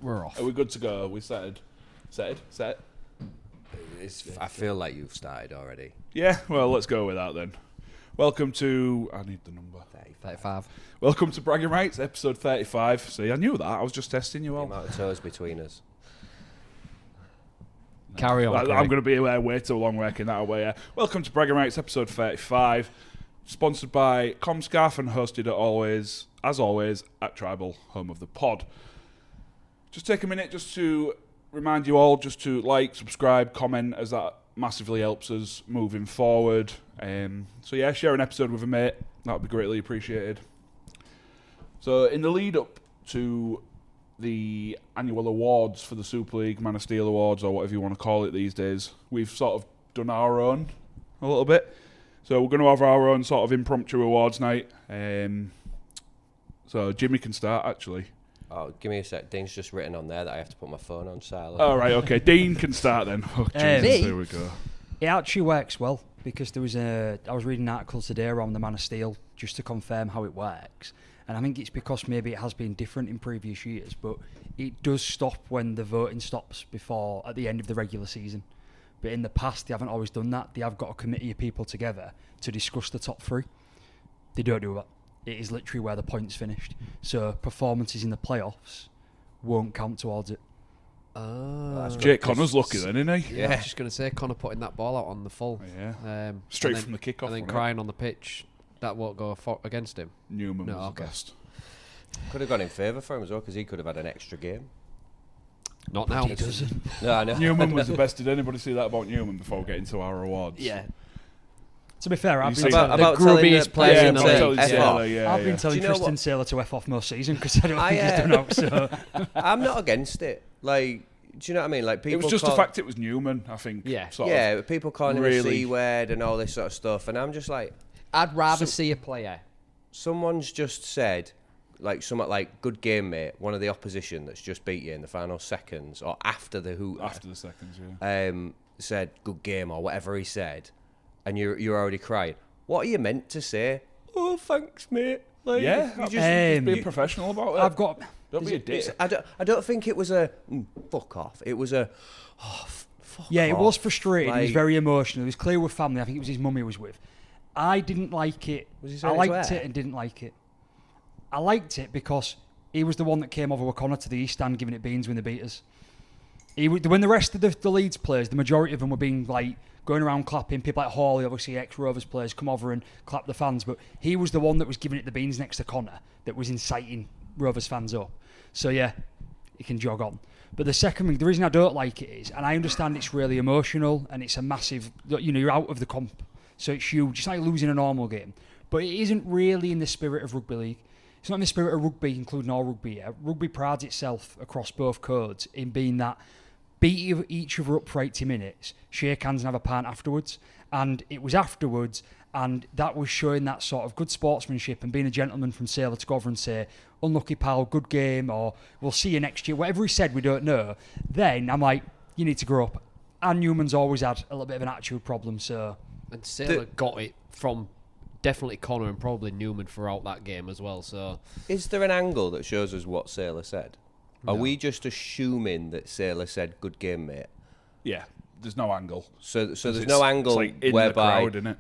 We're off. Are we good to go? We set? I feel like you've started already. Yeah, well, let's go with that then. Welcome to... I need the number. 35. Welcome to Bragging Rights, episode 35. See, I knew that. I was just testing you The all. amount of toes between us. Carry on. I'm going to be away way too long working that away. Welcome to Bragging Rights, episode 35. Sponsored by Comscarf and hosted as always, at Tribal, home of the pod. Just take a minute just to remind you all just to like, subscribe, comment, as that massively helps us moving forward. So yeah, share an episode with a mate. That would be greatly appreciated. So in the lead up to the annual awards for the Super League, Man of Steel Awards, or whatever you want to call it these days, we've sort of done our own a little bit. So we're going to have our own sort of impromptu awards night. So Jimmy can start, actually. Oh, give me a sec. Dean's just written on there that I have to put my phone on silent. All right, okay. Dean can start then. Oh, Jesus, here we go. It actually works well because I was reading an article today around the Man of Steel just to confirm how it works. And I think it's because maybe it has been different in previous years, but it does stop when the voting stops at the end of the regular season. But in the past, they haven't always done that. They have got a committee of people together to discuss the top three. They don't do that. It is literally where the point's finished. So performances in the playoffs won't count towards it. Jake Connor's lucky then, isn't he? Yeah, I was just going to say, Connor putting that ball out on the full. Yeah. Straight from the kickoff. And then crying on the pitch. That won't go against him. Newman was the best. Could have gone in favour for him as well, because he could have had an extra game. Not now. He doesn't. No, I know. Newman was the best. Did anybody see that about Newman before getting to our awards? Yeah. To be fair, I've You been see telling the grubbiest player in the league. I've been telling Tristan Saylor to F off most season because I don't think he's done out. So I'm not against it. Like, do you know what I mean? Like, people it was just the fact it was Newman, I think. Yeah. People calling him a C-word and all this sort of stuff, and I'm just like, I'd rather see a player. Someone's just said, like, something like, good game, mate, one of the opposition that's just beat you in the final seconds, or after the hoot. After the seconds, yeah. Said, good game, or whatever he said, and you're already crying. What are you meant to say? Oh, thanks, mate. Like, yeah, you just be professional about it. Don't be a dick. I don't think it was a fuck off. It was a fuck yeah, off. it was frustrating. Like, it was very emotional. It was clear with family. I think it was his mum he was with. I didn't like it. I liked it and didn't like it. I liked it because he was the one that came over with Connor to the East Stand giving it beans when they beat us. When the rest of the Leeds players, the majority of them were being like going around clapping. People like Hawley, obviously ex-Rovers players, come over and clap the fans. But he was the one that was giving it the beans next to Connor that was inciting Rovers fans up. So yeah, he can jog on. But the second thing, the reason I don't like it is, and I understand it's really emotional and it's a massive, you're out of the comp. So it's huge. It's like losing a normal game. But it isn't really in the spirit of rugby league. It's not in the spirit of rugby, including all rugby. Yeah? Rugby prides itself across both codes in being that beat each other up for 80 minutes, shake hands and have a pint afterwards. And it was afterwards, and that was showing that sort of good sportsmanship and being a gentleman from Sailor to go over and say, unlucky pal, good game, or we'll see you next year. Whatever he said, we don't know. Then I'm like, you need to grow up. And Newman's always had a little bit of an attitude problem, so... And Sailor got it from definitely Connor and probably Newman throughout that game as well. So, is there an angle that shows us what Sailor said? No. Are we just assuming that Sailor said "good game, mate"? Yeah, there's no angle. So there's no angle like in whereby the crowd,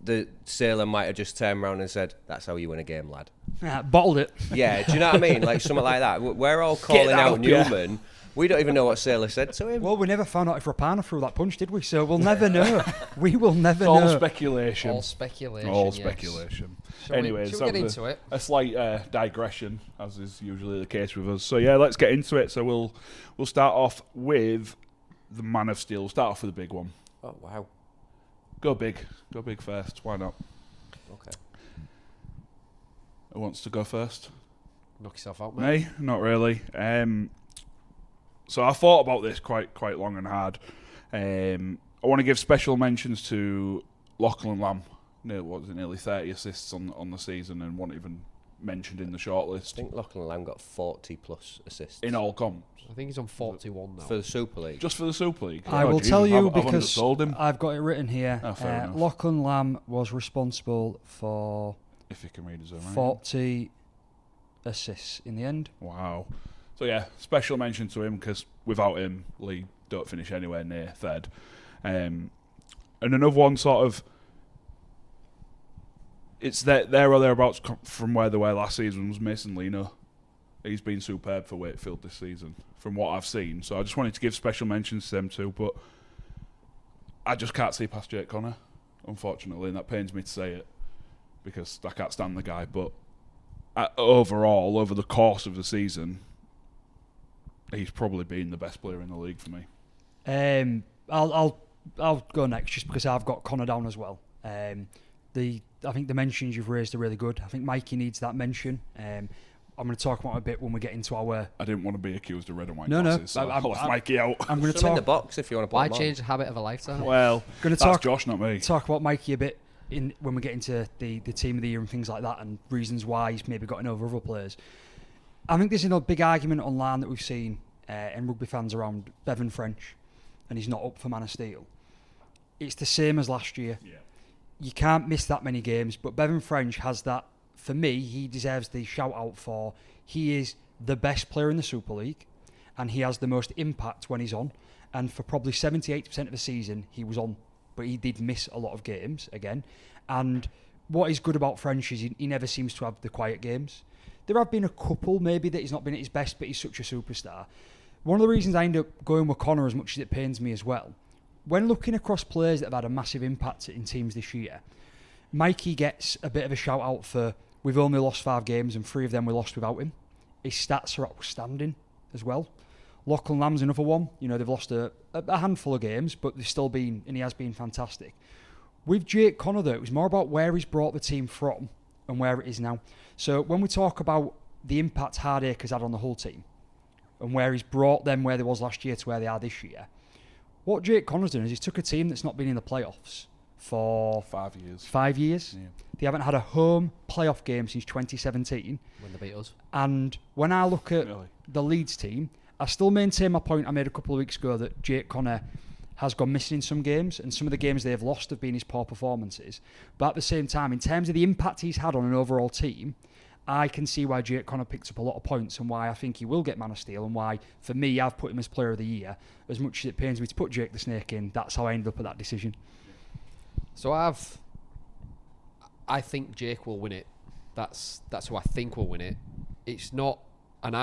the Sailor might have just turned around and said, "That's how you win a game, lad." Bottled it. Yeah, do you know what I mean? Like something like that. We're all calling out Newman. Yeah. We don't even know what Sailor said to him. Well, we never found out if Rapana threw that punch, did we? So we'll never know. We will never know. All speculation. All speculation. All yes. speculation. Anyways, that we get was into it? A slight digression, as is usually the case with us. So yeah, let's get into it. So we'll start off with the Man of Steel. We'll start off with the big one. Oh wow. Go big first. Why not? Okay. Who wants to go first? Knock yourself out, mate. Me? Not really. So I thought about this quite long and hard. I want to give special mentions to Lachlan Lamb. Nearly 30 assists on the season and wasn't even mentioned in the shortlist. I think Lachlan Lamb got 40 plus assists. In all comps. I think he's on 41 now. For the Super League. Just for the Super League? I will tell you because I've undersold him. I've got it written here. Fair enough. Lachlan Lamb was responsible for if you can read his own 40 assists in the end. Wow. So yeah, special mention to him because without him, League don't finish anywhere near third. And another one sort of, it's there or thereabouts from where they were last season was Mason Lino. He's been superb for Wakefield this season from what I've seen. So I just wanted to give special mentions to them too, but I just can't see past Jake Connor, unfortunately, and that pains me to say it because I can't stand the guy. But overall, over the course of the season, he's probably been the best player in the league for me. I'll go next just because I've got Connor down as well. I think the mentions you've raised are really good. I think Mikey needs that mention. I'm going to talk about it a bit when we get into our... I didn't want to be accused of red and white glasses, so I left Mikey out. I'm going to talk talk in the box if you want to put Why them change the habit of a lifetime? Well, going to that's Josh, not me. Talk about Mikey a bit when we get into the team of the year and things like that and reasons why he's maybe gotten over other players. I think there's a big argument online that we've seen in rugby fans around Bevan French, and he's not up for Man of Steel. It's the same as last year. Yeah. You can't miss that many games, but Bevan French has that. For me, he deserves the shout out for he is the best player in the Super League and he has the most impact when he's on. And for probably 70-80% of the season, he was on, but he did miss a lot of games again. And what is good about French is he never seems to have the quiet games. There have been a couple maybe that he's not been at his best, but he's such a superstar. One of the reasons I end up going with Connor as much as it pains me as well, when looking across players that have had a massive impact in teams this year, Mikey gets a bit of a shout out for we've only lost 5 games and 3 of them we lost without him. His stats are outstanding as well. Lachlan Lamb's another one. You know, they've lost a handful of games, but they've still been, and he has been fantastic. With Jake Connor, though, it was more about where he's brought the team from and where it is now. So when we talk about the impact Hardacre has had on the whole team and where he's brought them where they was last year to where they are this year, what Jake Connor's done is he's took a team that's not been in the playoffs for 5 years. 5 years. Yeah. They haven't had a home playoff game since 2017. When they beat us. And when I look at the Leeds team, I still maintain my point I made a couple of weeks ago that Jake Connor has gone missing in some games, and some of the games they've lost have been his poor performances. But at the same time, in terms of the impact he's had on an overall team, I can see why Jake Connor picked up a lot of points and why I think he will get Man of Steel and why, for me, I've put him as Player of the Year. As much as it pains me to put Jake the Snake in, that's how I ended up at that decision. So I think Jake will win it. That's who I think will win it. It's not, and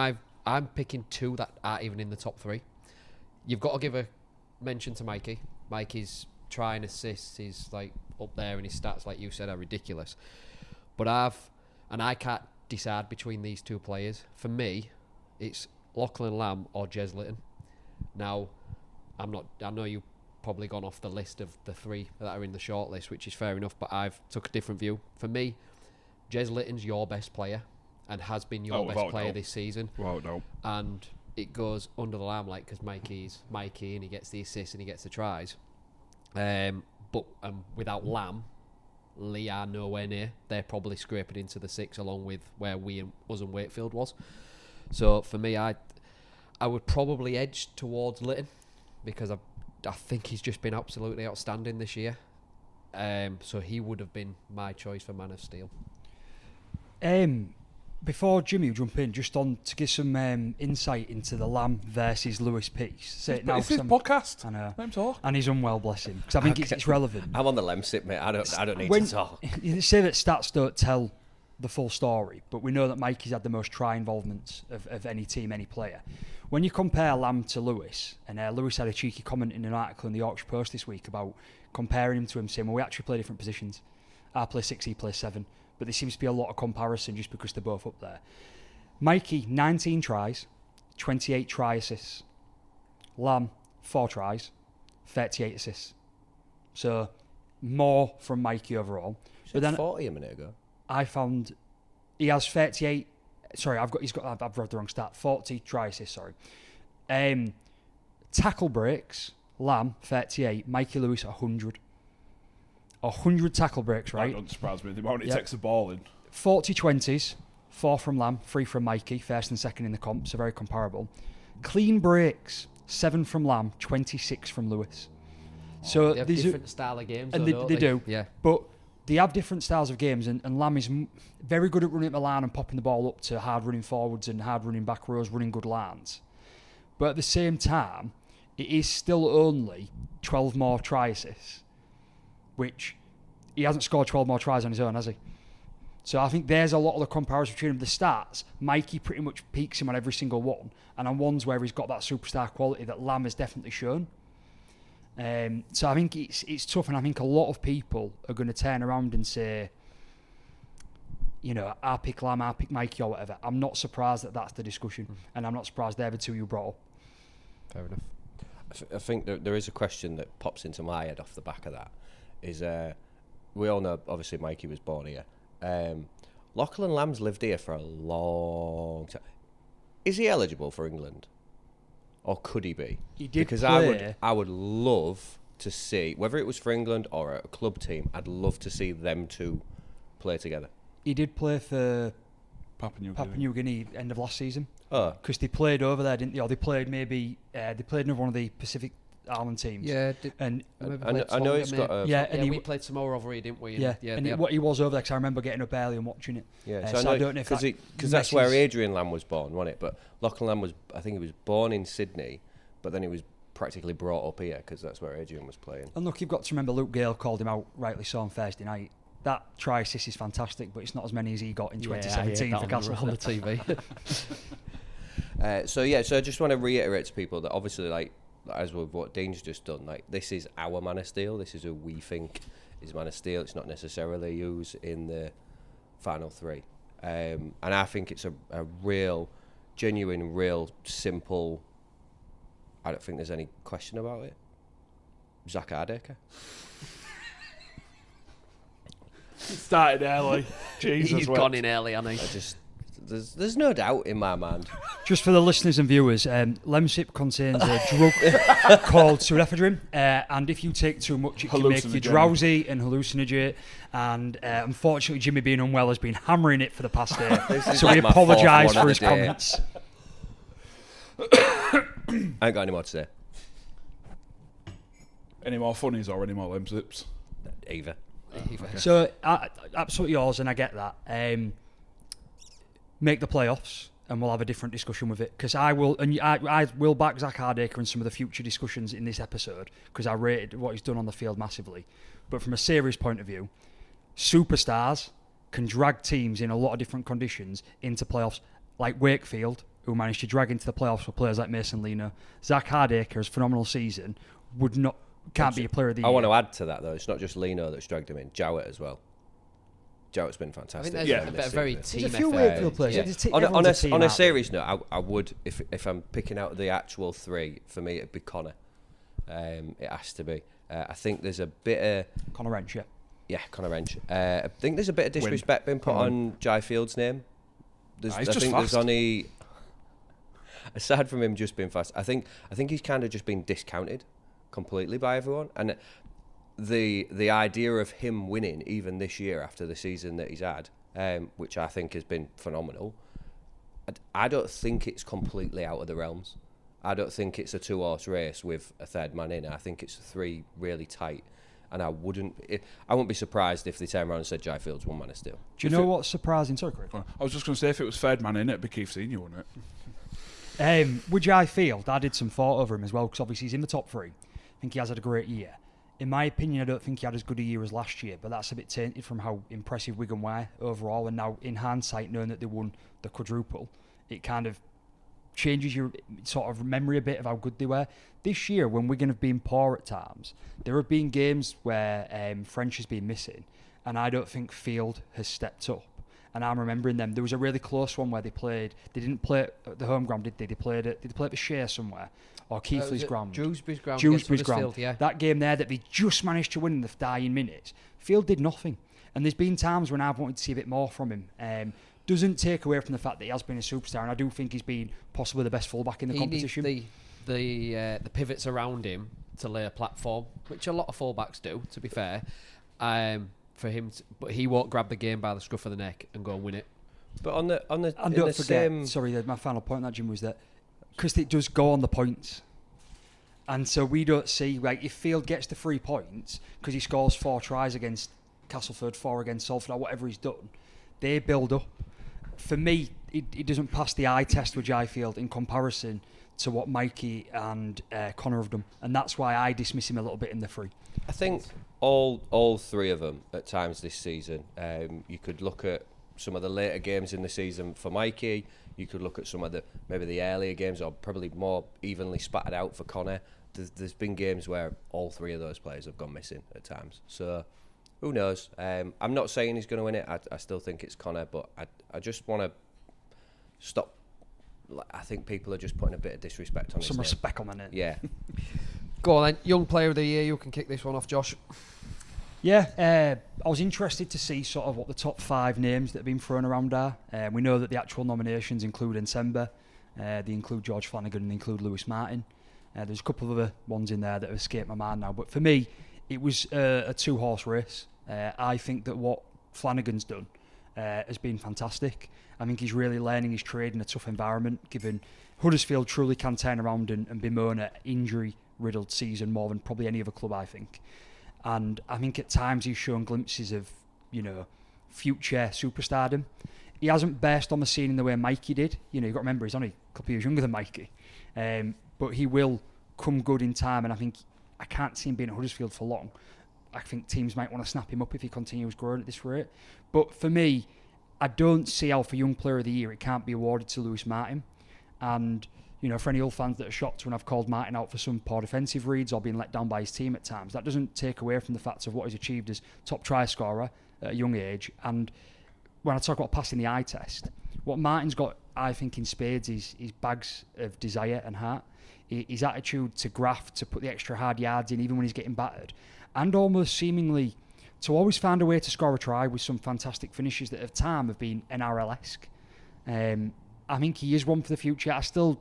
I'm picking 2 that aren't even in the top 3. You've got to give a mention to Mikey. Mikey's try and assists is like up there, and his stats, like you said, are ridiculous. But I can't decide between these 2 players. For me, it's Lachlan Lamb or Jez Litton. Now, I know you've probably gone off the list of the 3 that are in the shortlist, which is fair enough, but I've took a different view. For me, Jez Litton's your best player and has been your best player this season. And it goes under the limelight because Mikey's Mikey and he gets the assists and he gets the tries. But without Lamb, Lee are nowhere near. They're probably scraping into the 6 along with where us and Wakefield was. So for me, I would probably edge towards Litton because I think he's just been absolutely outstanding this year. So he would have been my choice for Man of Steel. Before Jimmy will jump in, just on to give some insight into the Lamb versus Lewis piece. Say it now, it's his podcast. I know. Let him talk. And he's unwell, bless him, because I think it's relevant. I'm on the lem sit, mate. I don't need to talk. You say that stats don't tell the full story, but we know that Mikey's had the most try involvements of any team, any player. When you compare Lamb to Lewis, and Lewis had a cheeky comment in an article in the Yorkshire Post this week about comparing him to him, saying, well, we actually play different positions. I play 6, he plays 7. But there seems to be a lot of comparison just because they're both up there. Mikey, 19 tries, 28 try assists. Lamb, 4 tries, 38 assists. So more from Mikey overall. But then 40 a minute ago. I found he has 38. Sorry, I've read the wrong stat. 40 try assists. Sorry. Tackle breaks. Lamb 38. Mikey Lewis 100. 100 tackle breaks, right? That doesn't surprise me. The amount he takes the ball in. 40 20s, 4 from Lamb, 3 from Mikey, first and second in the comp, so very comparable. Clean breaks, 7 from Lamb, 26 from Lewis. So they have these different style of games, and though, they do. Yeah. But they have different styles of games, and Lamb is very good at running at Milan and popping the ball up to hard running forwards and hard running back rows, running good lines. But at the same time, it is still only 12 more try assists, which he hasn't scored 12 more tries on his own, has he? So I think there's a lot of the comparison between the stats. Mikey pretty much peaks him on every single one, and on ones where he's got that superstar quality that Lamb has definitely shown. So I think it's tough, and I think a lot of people are going to turn around and say, you know, I pick Lamb, I pick Mikey or whatever. I'm not surprised that that's the discussion, and I'm not surprised they're the two you brought up. Fair enough. I think there is a question that pops into my head off the back of that. Is we all know, obviously, Mikey was born here. Lachlan Lamb's lived here for a long time. Is he eligible for England? Or could he be? He did because play. I would love to see, whether it was for England or a club team, I'd love to see them two play together. He did play for Papua New Guinea end of last season. Oh, Because they played over there, didn't they? Or they played maybe they played in one of the Pacific Island teams. Yeah, And I know it's got a... yeah, and we played Samoa over here, didn't we? yeah, and he was over there because I remember getting up early and watching it. Yeah, So I don't know if because that's where Adrian Lamb was born, wasn't it? But Lachlan Lamb was, I think he was born in Sydney, but then he was practically brought up here because that's where Adrian was playing. And look, you've got to remember Luke Gale called him out, rightly so, on Thursday night. That try assist is fantastic, but it's not as many as he got in 2017 for Castle on the TV. So I just want to reiterate to people that obviously, like, as with what Dean's just done, like, this is our Man of Steel. This is who we think is Man of Steel. It's not necessarily who's in the final three. And I think it's a real, genuine, real simple. I don't think there's any question about it. Zach Hardaker. Started early. Jesus, He's gone in early, hasn't he? There's no doubt in my mind. Just for the listeners and viewers, Lemsip contains a drug called pseudoephedrine, and if you take too much, it can make you drowsy and hallucinate. And unfortunately, Jimmy, being unwell, has been hammering it for the past day. So we apologise for his comments. I ain't got any more to say. Any more funnies or any more limb zips? Either. Okay. So absolutely yours, and I get that. Make the playoffs, and we'll have a different discussion with it. Because I will back Zach Hardaker in some of the future discussions in this episode, because I rated what he's done on the field massively. But from a serious point of view, superstars can drag teams in a lot of different conditions into playoffs, like Wakefield, who managed to drag into the playoffs with players like Mason Lino. Zach Hardaker's phenomenal season can't be a player of the year. I want to add to that, though. It's not just Lino that's dragged him in. Jowett as well. Jowett's been fantastic. I think there's a very team There's a few effort. Wakefield players. Yeah. On a serious note, I would, if I'm picking out the actual three, for me it'd be Connor. It has to be. I think there's a bit of... Connor Wrench, yeah. Yeah, Connor Wrench. I think there's a bit of disrespect being put on Jai Field's name. He's just fast. There's only... Aside from him just being fast, I think he's kind of just been discounted completely by everyone. And the idea of him winning even this year after the season that he's had, which I think has been phenomenal, I don't think it's completely out of the realms. I don't think it's a 2-horse race with a third man in. I think it's 3 really tight, and I wouldn't be surprised if they turn around and said Jai Field's one man of steel. Do you know what's surprising? Sorry, Craig. I was just going to say, if it was third man in, it'd be Keith Senior, wouldn't it? With Jai Field, I did some thought over him as well, because obviously he's in the top 3. I think he has had a great year. In my opinion, I don't think he had as good a year as last year, but that's a bit tainted from how impressive Wigan were overall. And now, in hindsight, knowing that they won the quadruple, it kind of changes your sort of memory a bit of how good they were. This year, when Wigan have been poor at times, there have been games where French has been missing, and I don't think Field has stepped up. And I'm remembering them. There was a really close one where they didn't play at the home ground, did they? Did they play at the Shea somewhere? Or Keighley's ground? Dewsbury's ground. Dewsbury's ground. Field, yeah. That game there that they just managed to win in the dying minutes. Field did nothing. And there's been times when I've wanted to see a bit more from him. Doesn't take away from the fact that he has been a superstar, and I do think he's been possibly the best fullback in the competition. Needs the pivots around him to lay a platform, which a lot of fullbacks do, to be fair. For him, but he won't grab the game by the scruff of the neck and go and win it. But on the and don't forget, sorry, my final point on that, Jim, was that because it does go on the points, and so we don't see, like, if Field gets the 3 points because he scores 4 tries against Castleford, 4 against Salford, or whatever he's done, they build up. For me, it doesn't pass the eye test with Highfield in comparison to what Mikey and Connor have done, and that's why I dismiss him a little bit in the free. I think all three of them at times this season. You could look at some of the later games in the season for Mikey. You could look at some of the maybe the earlier games, or probably more evenly spattered out for Connor. There's been games where all three of those players have gone missing at times. So who knows? I'm not saying he's going to win it. I still think it's Connor, but I just want to stop. I think people are just putting a bit of disrespect on his Some name. respect on it. Yeah. Go on then, young player of the year. You can kick this one off, Josh. Yeah, I was interested to see sort of what the top 5 names that have been thrown around are. We know that the actual nominations include Ensemba, they include George Flanagan, and they include Lewis Martin. There's a couple of other ones in there that have escaped my mind now. But for me, it was a 2-horse race. I think that what Flanagan's done has been fantastic. I think he's really learning his trade in a tough environment, given Huddersfield truly can turn around and bemoan an injury-riddled season more than probably any other club, I think. And I think at times he's shown glimpses of, future superstardom. He hasn't burst on the scene in the way Mikey did. You've got to remember, he's only a couple of years younger than Mikey. But he will come good in time, and I can't see him being at Huddersfield for long. I think teams might want to snap him up if he continues growing at this rate. But for me, I don't see how for Young Player of the Year it can't be awarded to Lewis Martin. And for any Hull fans that are shocked when I've called Martin out for some poor defensive reads or being let down by his team at times, that doesn't take away from the fact of what he's achieved as top try scorer at a young age. And when I talk about passing the eye test, what Martin's got, I think, in spades is his bags of desire and heart, his attitude to graft, to put the extra hard yards in even when he's getting battered, and almost seemingly to always find a way to score a try with some fantastic finishes that at time have been NRL-esque. I think he is one for the future. I still,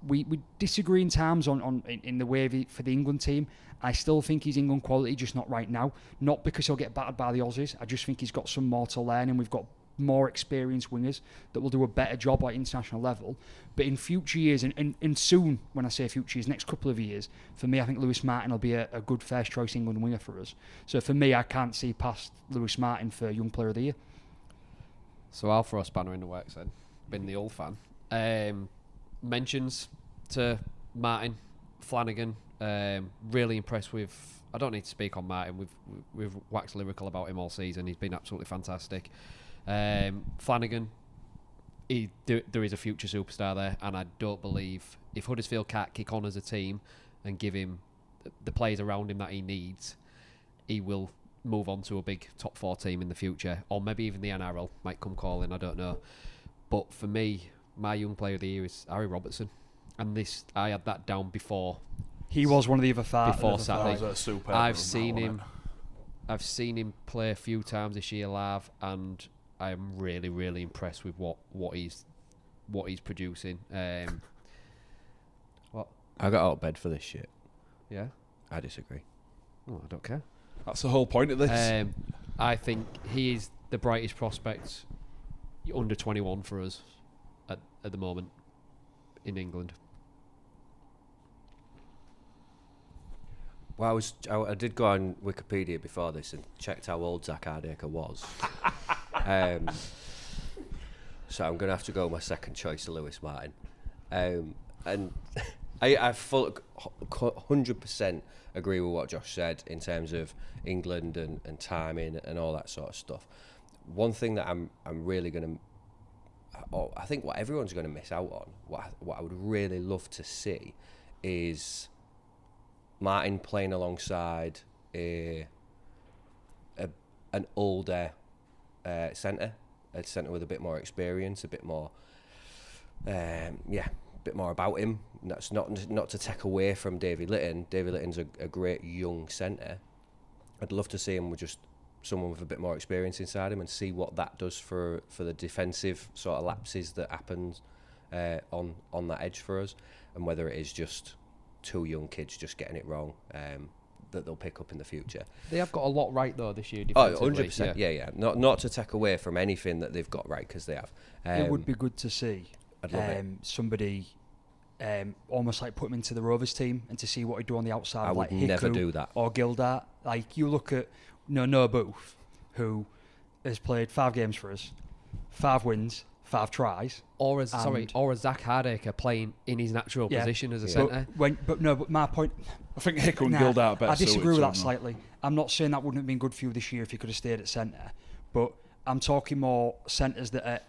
we disagree in terms in the way for the England team. I still think he's England quality, just not right now. Not because he'll get battered by the Aussies. I just think he's got some more to learn, and we've got more experienced wingers that will do a better job at international level. But in future years, and soon, when I say future years, next couple of years, for me, I think Lewis Martin will be a good first choice England winger for us. So for me, I can't see past Lewis Martin for Young Player of the Year. So I'll throw a spanner in the works then, being the old fan. Mentions to Martin, Flanagan, really impressed with. I don't need to speak on Martin. We've waxed lyrical about him all season. He's been absolutely fantastic. Flanagan, there is a future superstar there, and I don't believe if Huddersfield can't kick on as a team and give him the players around him that he needs, he will move on to a big top 4 team in the future, or maybe even the NRL might come calling. I don't know. But for me, my Young Player of the Year is Harry Robertson, and this I had that down before. He was one of the other five before Saturday. I've seen him play a few times this year live, and I am really, really impressed with what he's producing. What? I got out of bed for this shit. Yeah, I disagree. Oh, I don't care. That's the whole point of this. I think he is the brightest prospect under 21 for us at the moment in England. Well, I did go on Wikipedia before this and checked how old Zach Hardacre was. So I'm going to have to go with my second choice of Lewis Martin. And I 100% agree with what Josh said in terms of England and timing and all that sort of stuff. One thing that I'm really going to, I think what everyone's going to miss out on, what I would really love to see is Martin playing alongside an older centre, a centre with a bit more experience, a bit more, a bit more about him. And that's not to take away from Davy Litton. Davy Litton's a great young centre. I'd love to see him with just someone with a bit more experience inside him and see what that does for the defensive sort of lapses that happens on that edge for us, and whether it is just 2 young kids just getting it wrong that they'll pick up in the future. They have got a lot right though this year. Oh, 100%. Yeah. Not to take away from anything that they've got right, because they have. It would be good to see somebody almost like put him into the Rovers team and to see what he'd do on the outside. I would like never Hiku do that. Or Gildart. Like you look at Noah Booth, who has played 5 games for us, 5 wins, 5 tries. Or as Zach Hardacre playing in his natural position as a centre. But my point... I think Hickle and Gildart are better. I disagree with that slightly. I'm not saying that wouldn't have been good for you this year if you could have stayed at centre, but I'm talking more centres that are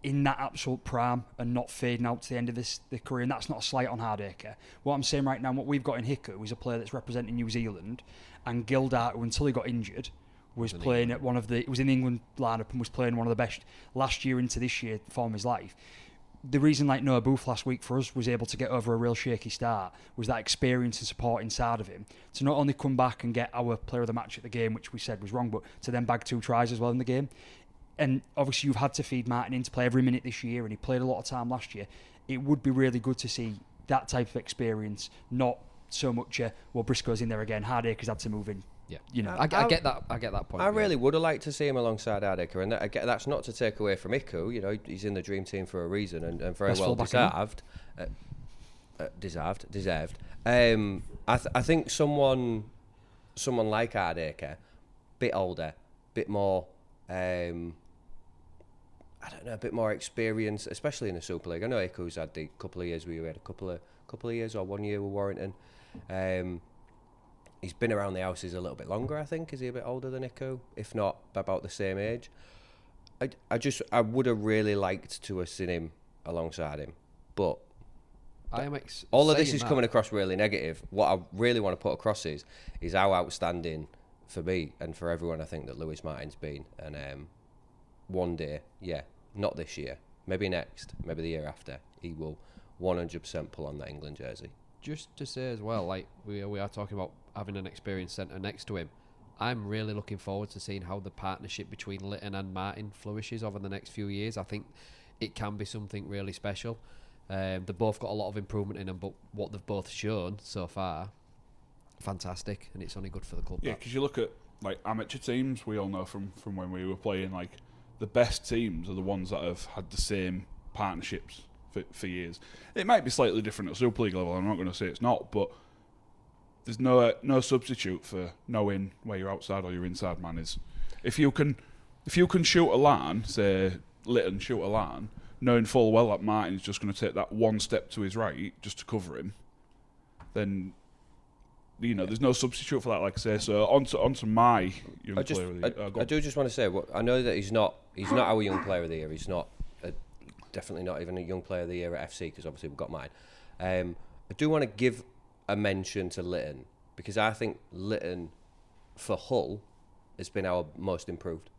in that absolute prime and not fading out to the end of the career, and that's not a slight on Hardacre. What I'm saying right now, what we've got in Hickle is a player that's representing New Zealand, and Gildart, who until he got injured, was playing at it was in the England lineup and was playing one of the best last year into this year form of his life. The reason like Noah Booth last week for us was able to get over a real shaky start was that experience and support inside of him to not only come back and get our player of the match at the game, which we said was wrong, but to then bag 2 tries as well in the game. And obviously you've had to feed Martin in to play every minute this year, and he played a lot of time last year. It would be really good to see that type of experience, not so much Briscoe's in there again, Hardacre's had to move in. Yeah, I get that point. I really would have liked to see him alongside Hardacre, and that's not to take away from Iku. He's in the dream team for a reason, and very well deserved. Deserved. I think someone like Hardacre, bit older, bit more. I don't know, a bit more experience, especially in the Super League. I know Iku's had the couple of years where you had a couple of years or 1 year with Warrington. He's been around the houses a little bit longer, I think. Is he a bit older than Iku? If not, about the same age. I would have really liked to have seen him alongside him, but all of this is coming across really negative. What I really want to put across is how outstanding for me and for everyone I think that Lewis Martin's been. And one day, not this year, maybe next, maybe the year after, he will 100% pull on that England jersey. Just to say as well, like we are talking about having an experienced centre next to him, I'm really looking forward to seeing how the partnership between Litton and Martin flourishes over the next few years. I think it can be something really special. They've both got a lot of improvement in them, but what they've both shown so far, fantastic, and it's only good for the club. Yeah, because you look at like amateur teams, we all know from when we were playing, like the best teams are the ones that have had the same partnerships for years. It might be slightly different at Super League level, I'm not going to say it's not, but there's no substitute for knowing where your outside or your inside man is. If you can shoot a line, say Litton shoot a line, knowing full well that Martin's just going to take that one step to his right just to cover him, then there's no substitute for that, like I say. So onto my young player of the year. I do just want to say, I know that he's not our young player of the year. He's not definitely not even a young player of the year at FC, because obviously we've got mine. I do want to give a mention to Litton, because I think Litton for Hull has been our most improved.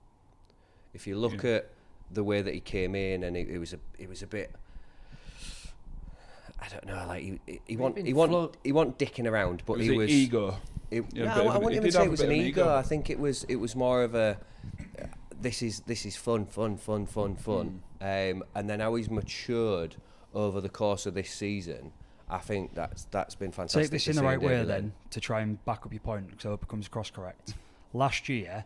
If you look at the way that he came in, and it was a bit, I don't know, like he wasn't dicking around, but he was ego. I wouldn't even say it was an ego. I think it was more of a this is fun. And then how he's matured over the course of this season, I think that's been fantastic. Take this in the right way then, to try and back up your point, because I hope it comes across correct. Last year,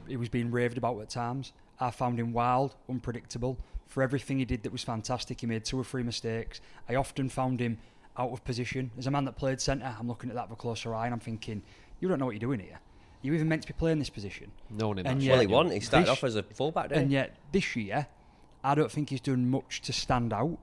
he was being raved about at times. I found him wild, unpredictable. For everything he did that was fantastic, he made 2 or 3 mistakes. I often found him out of position. As a man that played centre, I'm looking at that with a closer eye and I'm thinking, you don't know what you're doing here. You're even meant to be playing this position. No one in that. Well, he wasn't. He started off as a fullback, didn't he? And yet, this year, I don't think he's done much to stand out.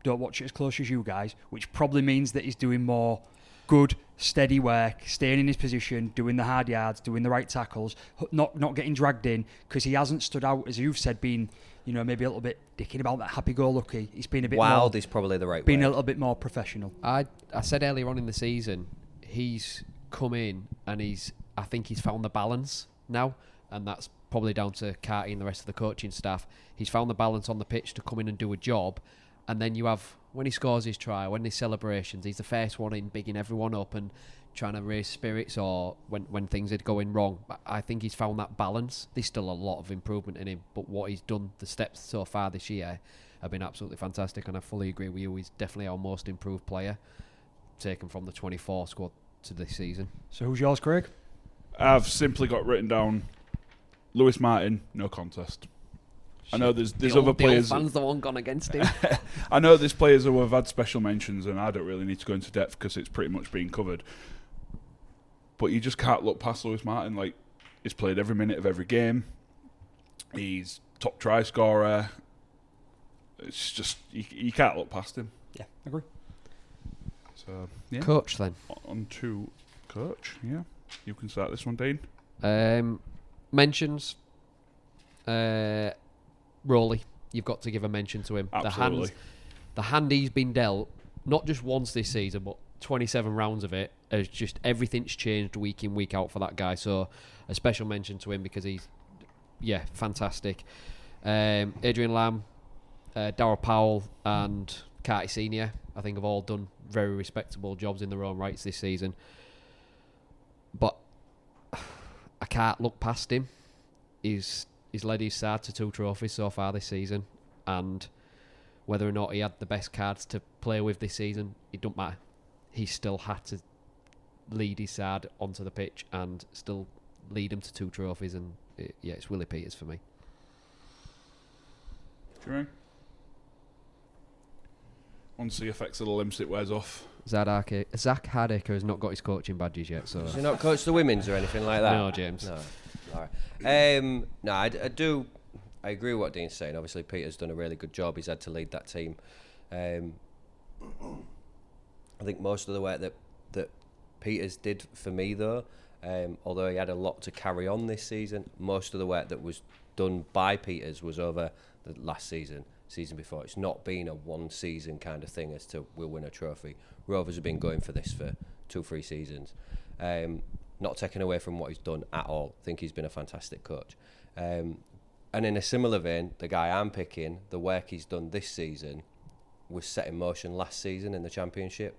Don't watch it as close as you guys, which probably means that he's doing more good, steady work, staying in his position, doing the hard yards, doing the right tackles, not getting dragged in, because he hasn't stood out, as you've said, being, maybe a little bit dicking about that happy-go-lucky. He's been a bit wild more, is probably the right been word. A little bit more professional. I said earlier on in the season, he's come in and I think he's found the balance now, and that's probably down to Carty and the rest of the coaching staff. He's found the balance on the pitch to come in and do a job, and then you have, when he scores his try, when his celebrations, he's the first one in bigging everyone up and trying to raise spirits, or when things are going wrong. I think he's found that balance. There's still a lot of improvement in him, but what he's done, the steps so far this year, have been absolutely fantastic, and I fully agree with you. He's definitely our most improved player, taken from the 24 squad to this season. So who's yours, Craig? I've simply got written down Lewis Martin, no contest. I know there's other players. The fans the one gone against him. I know there's players who have had special mentions, and I don't really need to go into depth because it's pretty much been covered. but you just can't look past Lewis Martin. Like, he's played every minute of every game. He's top try scorer. It's just you can't look past him. Yeah, agree. So yeah. Coach then. On to coach. Yeah, you can start this one, Dean. Mentions. Rowley, you've got to give a mention to him. Absolutely. The hand he's been dealt, not just once this season, but 27 rounds of it, has just everything's changed week in, week out for that guy. So a special mention to him because he's, fantastic. Adrian Lamb, Darryl Powell and Carty Senior, I think have all done very respectable jobs in their own rights this season. But I can't look past him. He's led his side to 2 trophies so far this season, and whether or not he had the best cards to play with this season, it don't matter. He still had to lead his side onto the pitch and still lead him to 2 trophies, and it's Willie Peters for me. Jeremy? Once the effects of the limb sit wears off. Zach Hardaker has not got his coaching badges yet, so... Does he not coach the women's or anything like that? No, James. No. All right. No, I agree with what Dean's saying. Obviously, Peter's done a really good job. He's had to lead that team. I think most of the work that Peters did for me, though, although he had a lot to carry on this season, most of the work that was done by Peters was over the last season before. It's not been a one-season kind of thing as to we'll win a trophy. Rovers have been going for this for 2-3 seasons. Not taken away from what he's done at all. I think he's been a fantastic coach. And in a similar vein, the guy I'm picking, the work he's done this season was set in motion last season in the Championship.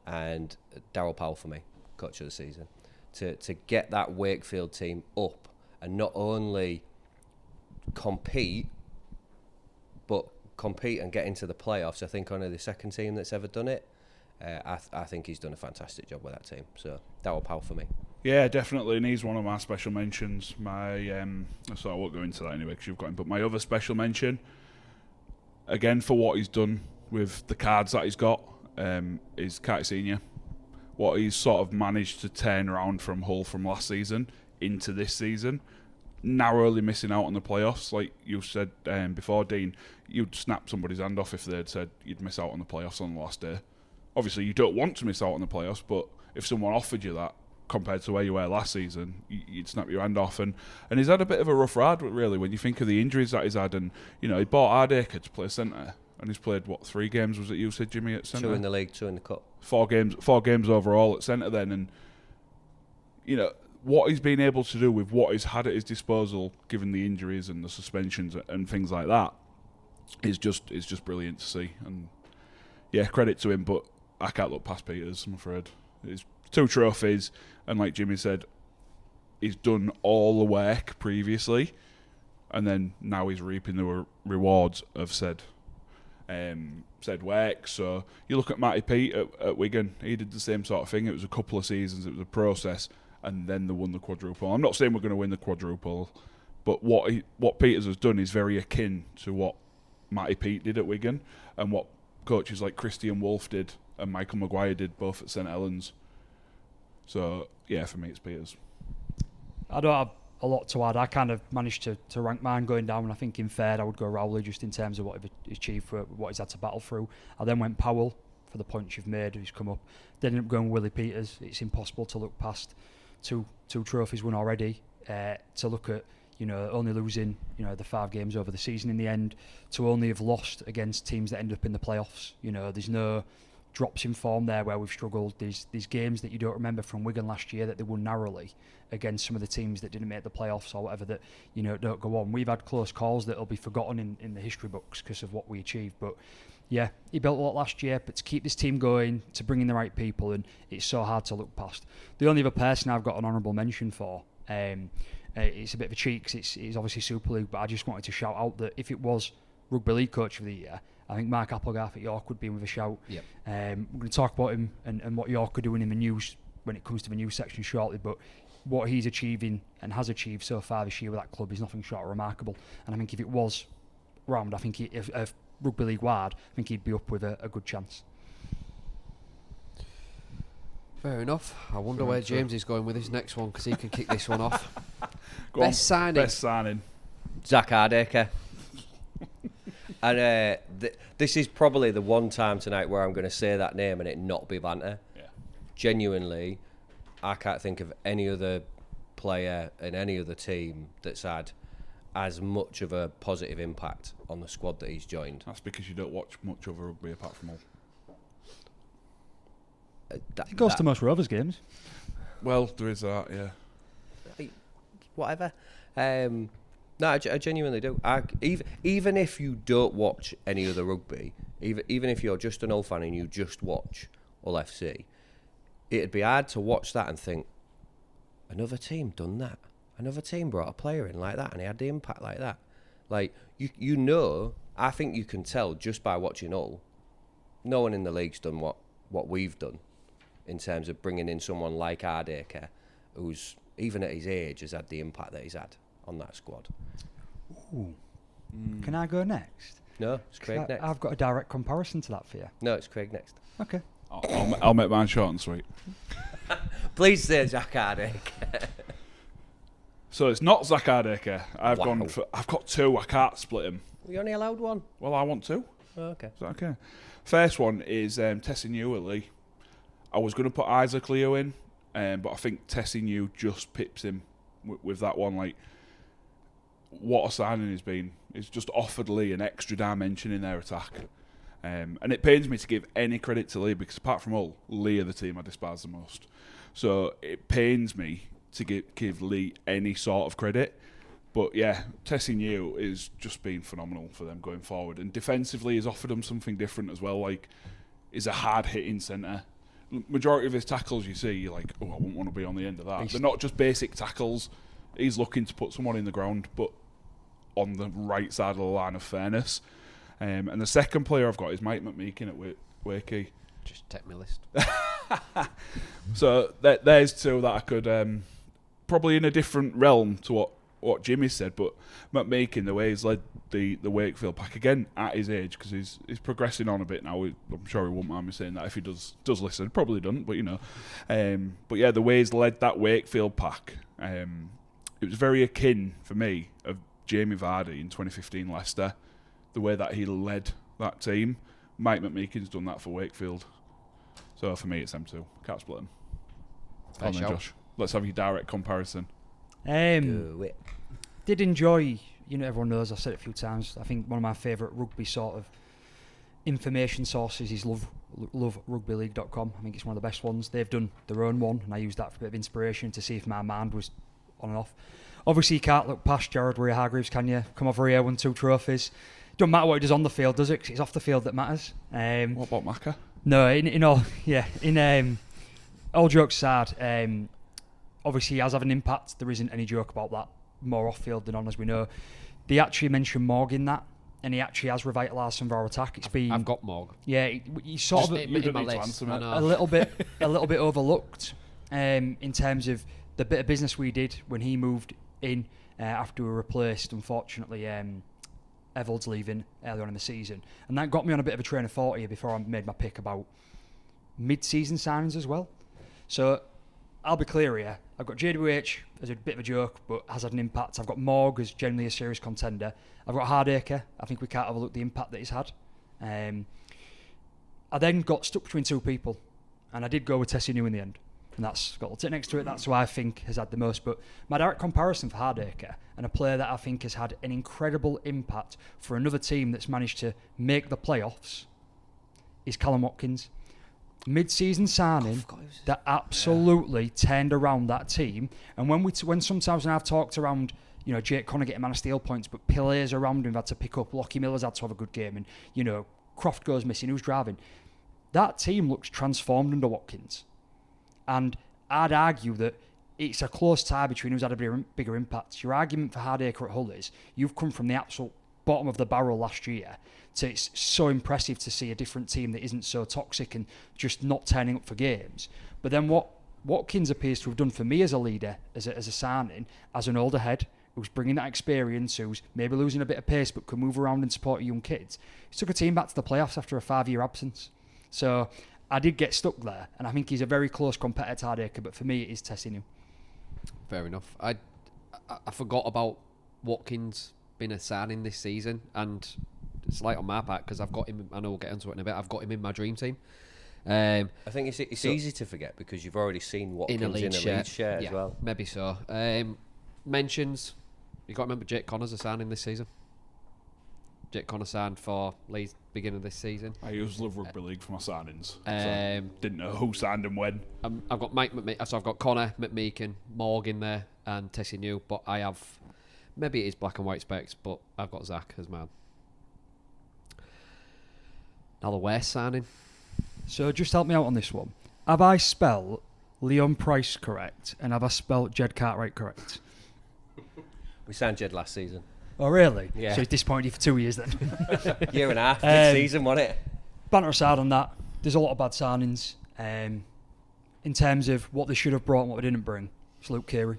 And Darryl Powell for me, coach of the season. To get that Wakefield team up and not only compete, but compete and get into the playoffs. I think only the second team that's ever done it. I think he's done a fantastic job with that team. So Darryl Powell for me. Yeah, definitely, and he's one of my special mentions. So I won't go into that anyway because you've got him. But my other special mention, again for what he's done with the cards that he's got, is Carty Senior. What he's sort of managed to turn around from Hull from last season into this season, narrowly missing out on the playoffs. Like you said before, Dean, you'd snap somebody's hand off if they'd said you'd miss out on the playoffs on the last day. Obviously, you don't want to miss out on the playoffs, but if someone offered you that, compared to where you were last season, you'd snap your hand off. And he's had a bit of a rough ride, really, when you think of the injuries that he's had. And, he bought Hardaker to play centre, and he's played, 3 games, was it you said, Jimmy, at centre? 2 in the league, 2 in the cup. 4 games overall at centre then. And, what he's been able to do with what he's had at his disposal, given the injuries and the suspensions and things like that, is just brilliant to see. And, yeah, credit to him, but I can't look past Peters, I'm afraid. It's 2 trophies, and like Jimmy said, he's done all the work previously, and then now he's reaping the rewards of said work. So you look at Matty Pete at Wigan, he did the same sort of thing. It was a couple of seasons, it was a process, and then they won the quadruple. I'm not saying we're going to win the quadruple, but what Peters has done is very akin to what Matty Pete did at Wigan, and what coaches like Christian Wolf did and Michael Maguire did both at St Helens. So, yeah, for me it's Peters. I don't have a lot to add. I kind of managed to rank mine going down, and I think in third I would go Rowley just in terms of what he's achieved for what he's had to battle through. I then went Powell for the points you've made, who's come up. Then ended up going Willie Peters. It's impossible to look past two trophies won already, to look at only losing the 5 games over the season in the end, to only have lost against teams that end up in the playoffs. There's no drops in form there where we've struggled. There's games that you don't remember from Wigan last year that they won narrowly against some of the teams that didn't make the playoffs or whatever that don't go on. We've had close calls that'll be forgotten in the history books because of what we achieved. But yeah, he built a lot last year, but to keep this team going, to bring in the right people, and it's so hard to look past. The only other person I've got an honourable mention for, it's a bit of a cheat because it's obviously Super League, but I just wanted to shout out that if it was Rugby League Coach of the Year, I think Mark Applegarth at York would be with a shout. Yep. We're going to talk about him and what York are doing in the news when it comes to the news section shortly, but what he's achieving and has achieved so far this year with that club is nothing short of remarkable. And I think if it was round, I think if Rugby League wide, I think he'd be up with a good chance. Fair enough. I wonder where James is going with his next one, because he can kick this one off. Go on. Best signing. Best signing. Zach Hardacre. And this is probably the one time tonight where I'm going to say that name and it not be banter. Yeah. Genuinely, I can't think of any other player in any other team that's had as much of a positive impact on the squad that he's joined. That's because you don't watch much of rugby apart from all. He goes to most Rovers games. Well, there is that, yeah. Whatever. No, I genuinely do. Even if you don't watch any other rugby, even if you're just an Hull fan and you just watch Hull FC, it'd be hard to watch that and think, another team done that. Another team brought a player in like that and he had the impact like that. Like, you know, I think you can tell just by watching Hull, no one in the league's done what we've done in terms of bringing in someone like Hardacre, who's, even at his age, has had the impact that he's had on that squad. Ooh. Can I go next? No, it's Craig next. I've got a direct comparison to that for you. No, it's Craig next. Okay. I'll make mine short and sweet. Please say Zach Hardacre. So it's not Zach Hardacre. I've Wow. got two. I can't split them. We only allowed one. Well, I want two. Oh, okay. Is that okay? First one is Tessie New at Lee. I was going to put Isaac Leo in, but I think Tessie New just pips him with that one. Like, what a signing he's been. He's just offered Lee an extra dimension in their attack. And it pains me to give any credit to Lee, because apart from all, Lee are the team I despise the most. So it pains me to give Lee any sort of credit. But yeah, Tessie New is just been phenomenal for them going forward. And defensively, he's offered them something different as well. Like, he's a hard-hitting centre. Majority of his tackles you see, you're like, oh, I wouldn't want to be on the end of that. They're not just basic tackles. He's looking to put someone in the ground, but on the right side of the line of fairness. And the second player I've got is Mike McMeekin at Wakey. Just take my list. So there's two that I could, probably in a different realm to what Jimmy said, but McMeekin, the way he's led the Wakefield pack, again, at his age, because he's progressing on a bit now. I'm sure he won't mind me saying that if he does listen. Probably doesn't, but you know. But yeah, the way he's led that Wakefield pack, it was very akin for me of Jamie Vardy in 2015 Leicester. The way that he led that team. Mike McMeekin's done that for Wakefield. So for me, it's them two. Can't split them. Fair shout. Josh. Let's have your direct comparison. Do it. Did enjoy, everyone knows, I've said it a few times, I think one of my favourite rugby sort of information sources is loverugbyleague.com. I think it's one of the best ones. They've done their own one, and I used that for a bit of inspiration to see if my mind was on and off. Obviously, you can't look past Jared Weir-Hargreaves, can you? Come over here, won 2 trophies. Doesn't matter what he does on the field, does it? 'Cause it's off the field that matters. What about Macca? No, in all jokes aside, obviously he has had an impact. There isn't any joke about that. More off field than on, as we know. They actually mentioned Morg in that, and he actually has revitalised some of our attack. I've got Morg. Yeah, he's sort of you don't need to answer, mate. a little bit overlooked in terms of the bit of business we did when he moved in after we were replaced. Unfortunately, Evold's leaving earlier on in the season, and that got me on a bit of a train of thought here before I made my pick about mid-season signings as well. So I'll be clear here. I've got JWH as a bit of a joke, but has had an impact. I've got Morg as generally a serious contender. I've got Hardacre. I think we can't overlook the impact that he's had. I then got stuck between two people, and I did go with Tessie New in the end. And that's got Litt next to it. That's who I think has had the most. But my direct comparison for Hardacre, and a player that I think has had an incredible impact for another team that's managed to make the playoffs, is Callum Watkins. Mid-season signing that absolutely turned around that team. And when sometimes I've talked around, Jake Connor getting Man of Steel points, but players around him have had to pick up. Lockie Miller's had to have a good game, and Croft goes missing. Who's driving? That team looks transformed under Watkins. And I'd argue that it's a close tie between who's had a bigger impact. Your argument for Hardacre at Hull is you've come from the absolute bottom of the barrel last year, so it's so impressive to see a different team that isn't so toxic and just not turning up for games. But then what Watkins appears to have done for me as a leader, as a signing, as an older head, who's bringing that experience, who's maybe losing a bit of pace but can move around and support young kids, he took a team back to the playoffs after a 5-year absence. So I did get stuck there, and I think he's a very close competitor to Hardacre, but for me, it is Tessinu. Fair enough. I forgot about Watkins being a signing this season, and it's light on my part because I've got him. I know we'll get into it in a bit. I've got him in my dream team. I think it's easy to forget because you've already seen Watkins in a lead share as well. Maybe so. Mentions. You got to remember Jake Connor's a signing this season. Jake Connor signed for Leeds beginning of this season. I use Love Rugby League for my signings. So didn't know who signed and when. I've got Mike McMeekin, so I've got Connor, McMeekin, Morgan there, and Tessie New. But I have, maybe it is black and white specs, but I've got Zach as mine. Now the West signing. So just help me out on this one. Have I spelled Leon Price correct, and have I spelled Jed Cartwright correct? We signed Jed last season. Oh, really? Yeah. So he's disappointed you for 2 years then? Year and a half, mid-season, wasn't it? Banter aside on that, there's a lot of bad signings. In terms of what they should have brought and what they didn't bring, it's Luke Keary.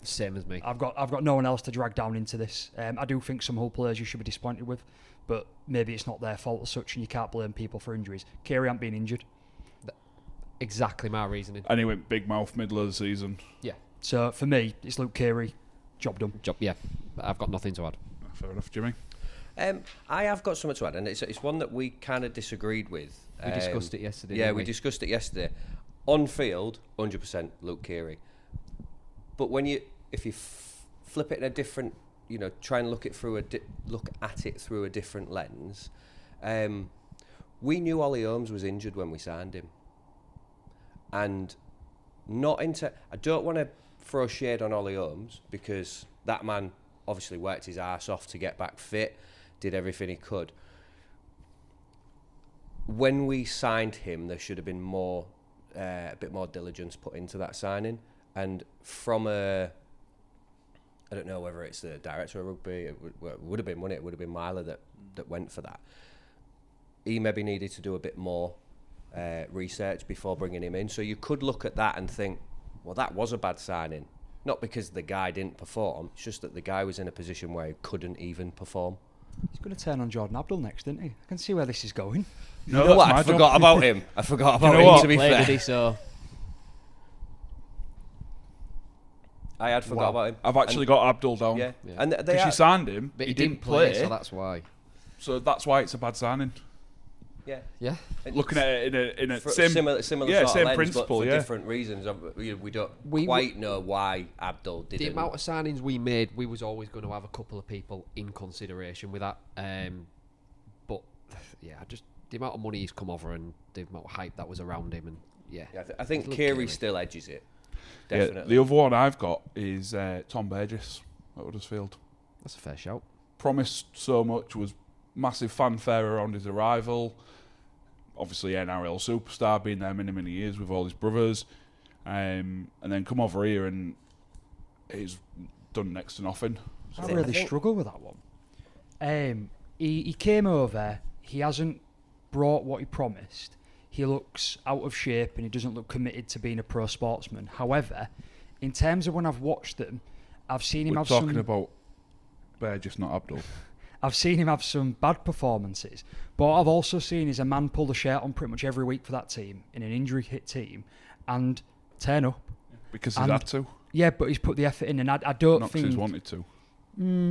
Same as me. I've got no one else to drag down into this. I do think some Hull players you should be disappointed with, but maybe it's not their fault as such, and you can't blame people for injuries. Keary ain't been injured. Exactly my reasoning. And he went big mouth middle of the season. Yeah. So for me, it's Luke Keary. Job done. Yeah. I've got nothing to add. Fair enough, Jimmy. I have got something to add, and it's one that we kind of disagreed with. We discussed it yesterday. Yeah, we discussed it yesterday. On field, 100% Luke Keary. But if you flip it in a different, try and look at it through a different lens. We knew Ollie Holmes was injured when we signed him, and I don't want to throw shade on Ollie Holmes because that man obviously worked his arse off to get back fit, did everything he could. When we signed him, there should have been a bit more diligence put into that signing. And from I don't know whether it's the director of rugby, it would have been, wouldn't it? It would have been Myler that went for that. He maybe needed to do a bit more research before bringing him in. So you could look at that and think, well, that was a bad signing. Not because the guy didn't perform, it's just that the guy was in a position where he couldn't even perform. He's going to turn on Jordan Abdul next, isn't he? I can see where this is going. No, you know what? I forgot about him. I forgot about him, to be fair. So I had forgot about him. I've actually got Abdul down. Yeah. And because you signed him, but he didn't play, so that's why. So that's why it's a bad signing. Yeah. Looking at it in a similar same sort of lens, principle, but for different reasons. We don't quite know why Abdul didn't. The amount of signings we made, we was always going to have a couple of people in consideration with that. But yeah, just the amount of money he's come over and the amount of hype that was around him, and I think Keary still edges it. Definitely. Yeah, the other one I've got is Tom Burgess at Huddersfield. That's a fair shout. Promised so much, was massive fanfare around his arrival. Obviously, NRL superstar, been there many, many years with all his brothers. And then come over here and he's done next to nothing. So I really struggle with that one. He came over, he hasn't brought what he promised. He looks out of shape and he doesn't look committed to being a pro sportsman. However, in terms of when I've watched them, I've seen him have some... We're talking about Burgess, not Abdul. I've seen him have some bad performances, but what I've also seen is a man pull the shirt on pretty much every week for that team, in an injury-hit team, and turn up. Because he's had to. Yeah, but he's put the effort in, and I don't not think... he's wanted to.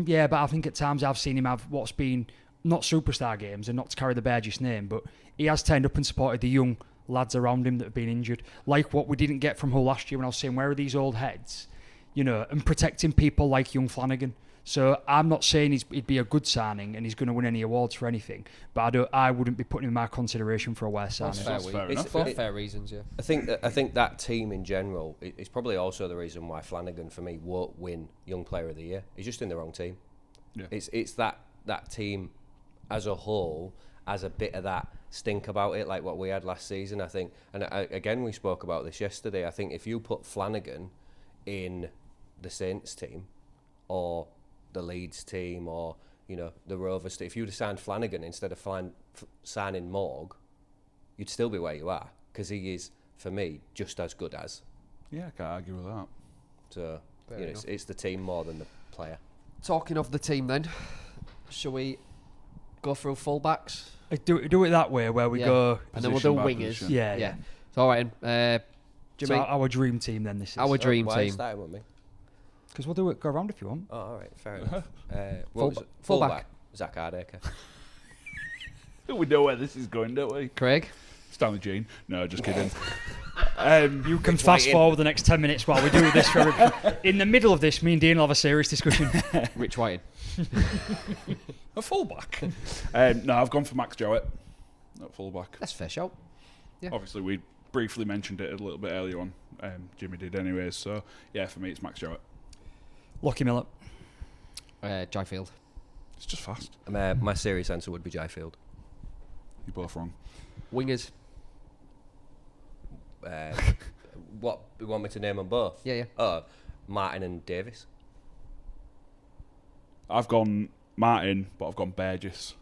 Yeah, but I think at times I've seen him have what's been not superstar games, and not to carry the Burgess name, but he has turned up and supported the young lads around him that have been injured, like what we didn't get from Hull last year when I was saying, where are these old heads? And protecting people like young Flanagan. So I'm not saying he'd be a good signing and he's going to win any awards for anything, but I wouldn't be putting him in my consideration for a worse signing. That's fair enough. For fair reasons, yeah. I think that team in general is probably also the reason why Flanagan for me won't win Young Player of the Year. He's just in the wrong team. Yeah. It's that team as a whole has a bit of that stink about it, like what we had last season. I think, and again we spoke about this yesterday. I think if you put Flanagan in the Saints team or the Leeds team or the Rovers team, if you'd have signed Flanagan instead of signing Morg, you'd still be where you are, because he is, for me, just as good as. Yeah, I can't argue with that. So it's the team more than the player. Talking of the team then, shall we go through fullbacks? Do it that way, where we go, and then we'll do position by wingers. position. Yeah. So all right, Jimmy. So our dream team then. This is Our dream Why are you team. starting with me? because we'll do it. Go around if you want. Oh, all right, fair enough. Fullback. Fullback. Zach Hardacre. We know where this is going, don't we? Craig. Stanley Jean. No, just kidding. You can fast forward the next 10 minutes while we do this. In the middle of this, me and Dean will have a serious discussion. Rich Whiting. A fullback. No, I've gone for Max Jowett at fullback. That's a fair shout. Yeah. Obviously, we briefly mentioned it a little bit earlier on. Jimmy did anyways. So, yeah, for me, it's Max Jowett. Lockie Miller. Jai Field. It's just fast. My serious answer would be Jai Field. You're both wrong. Wingers. What, you want me to name them both? Yeah. Oh, Martin and Davis. I've gone Martin, but I've gone Burgess.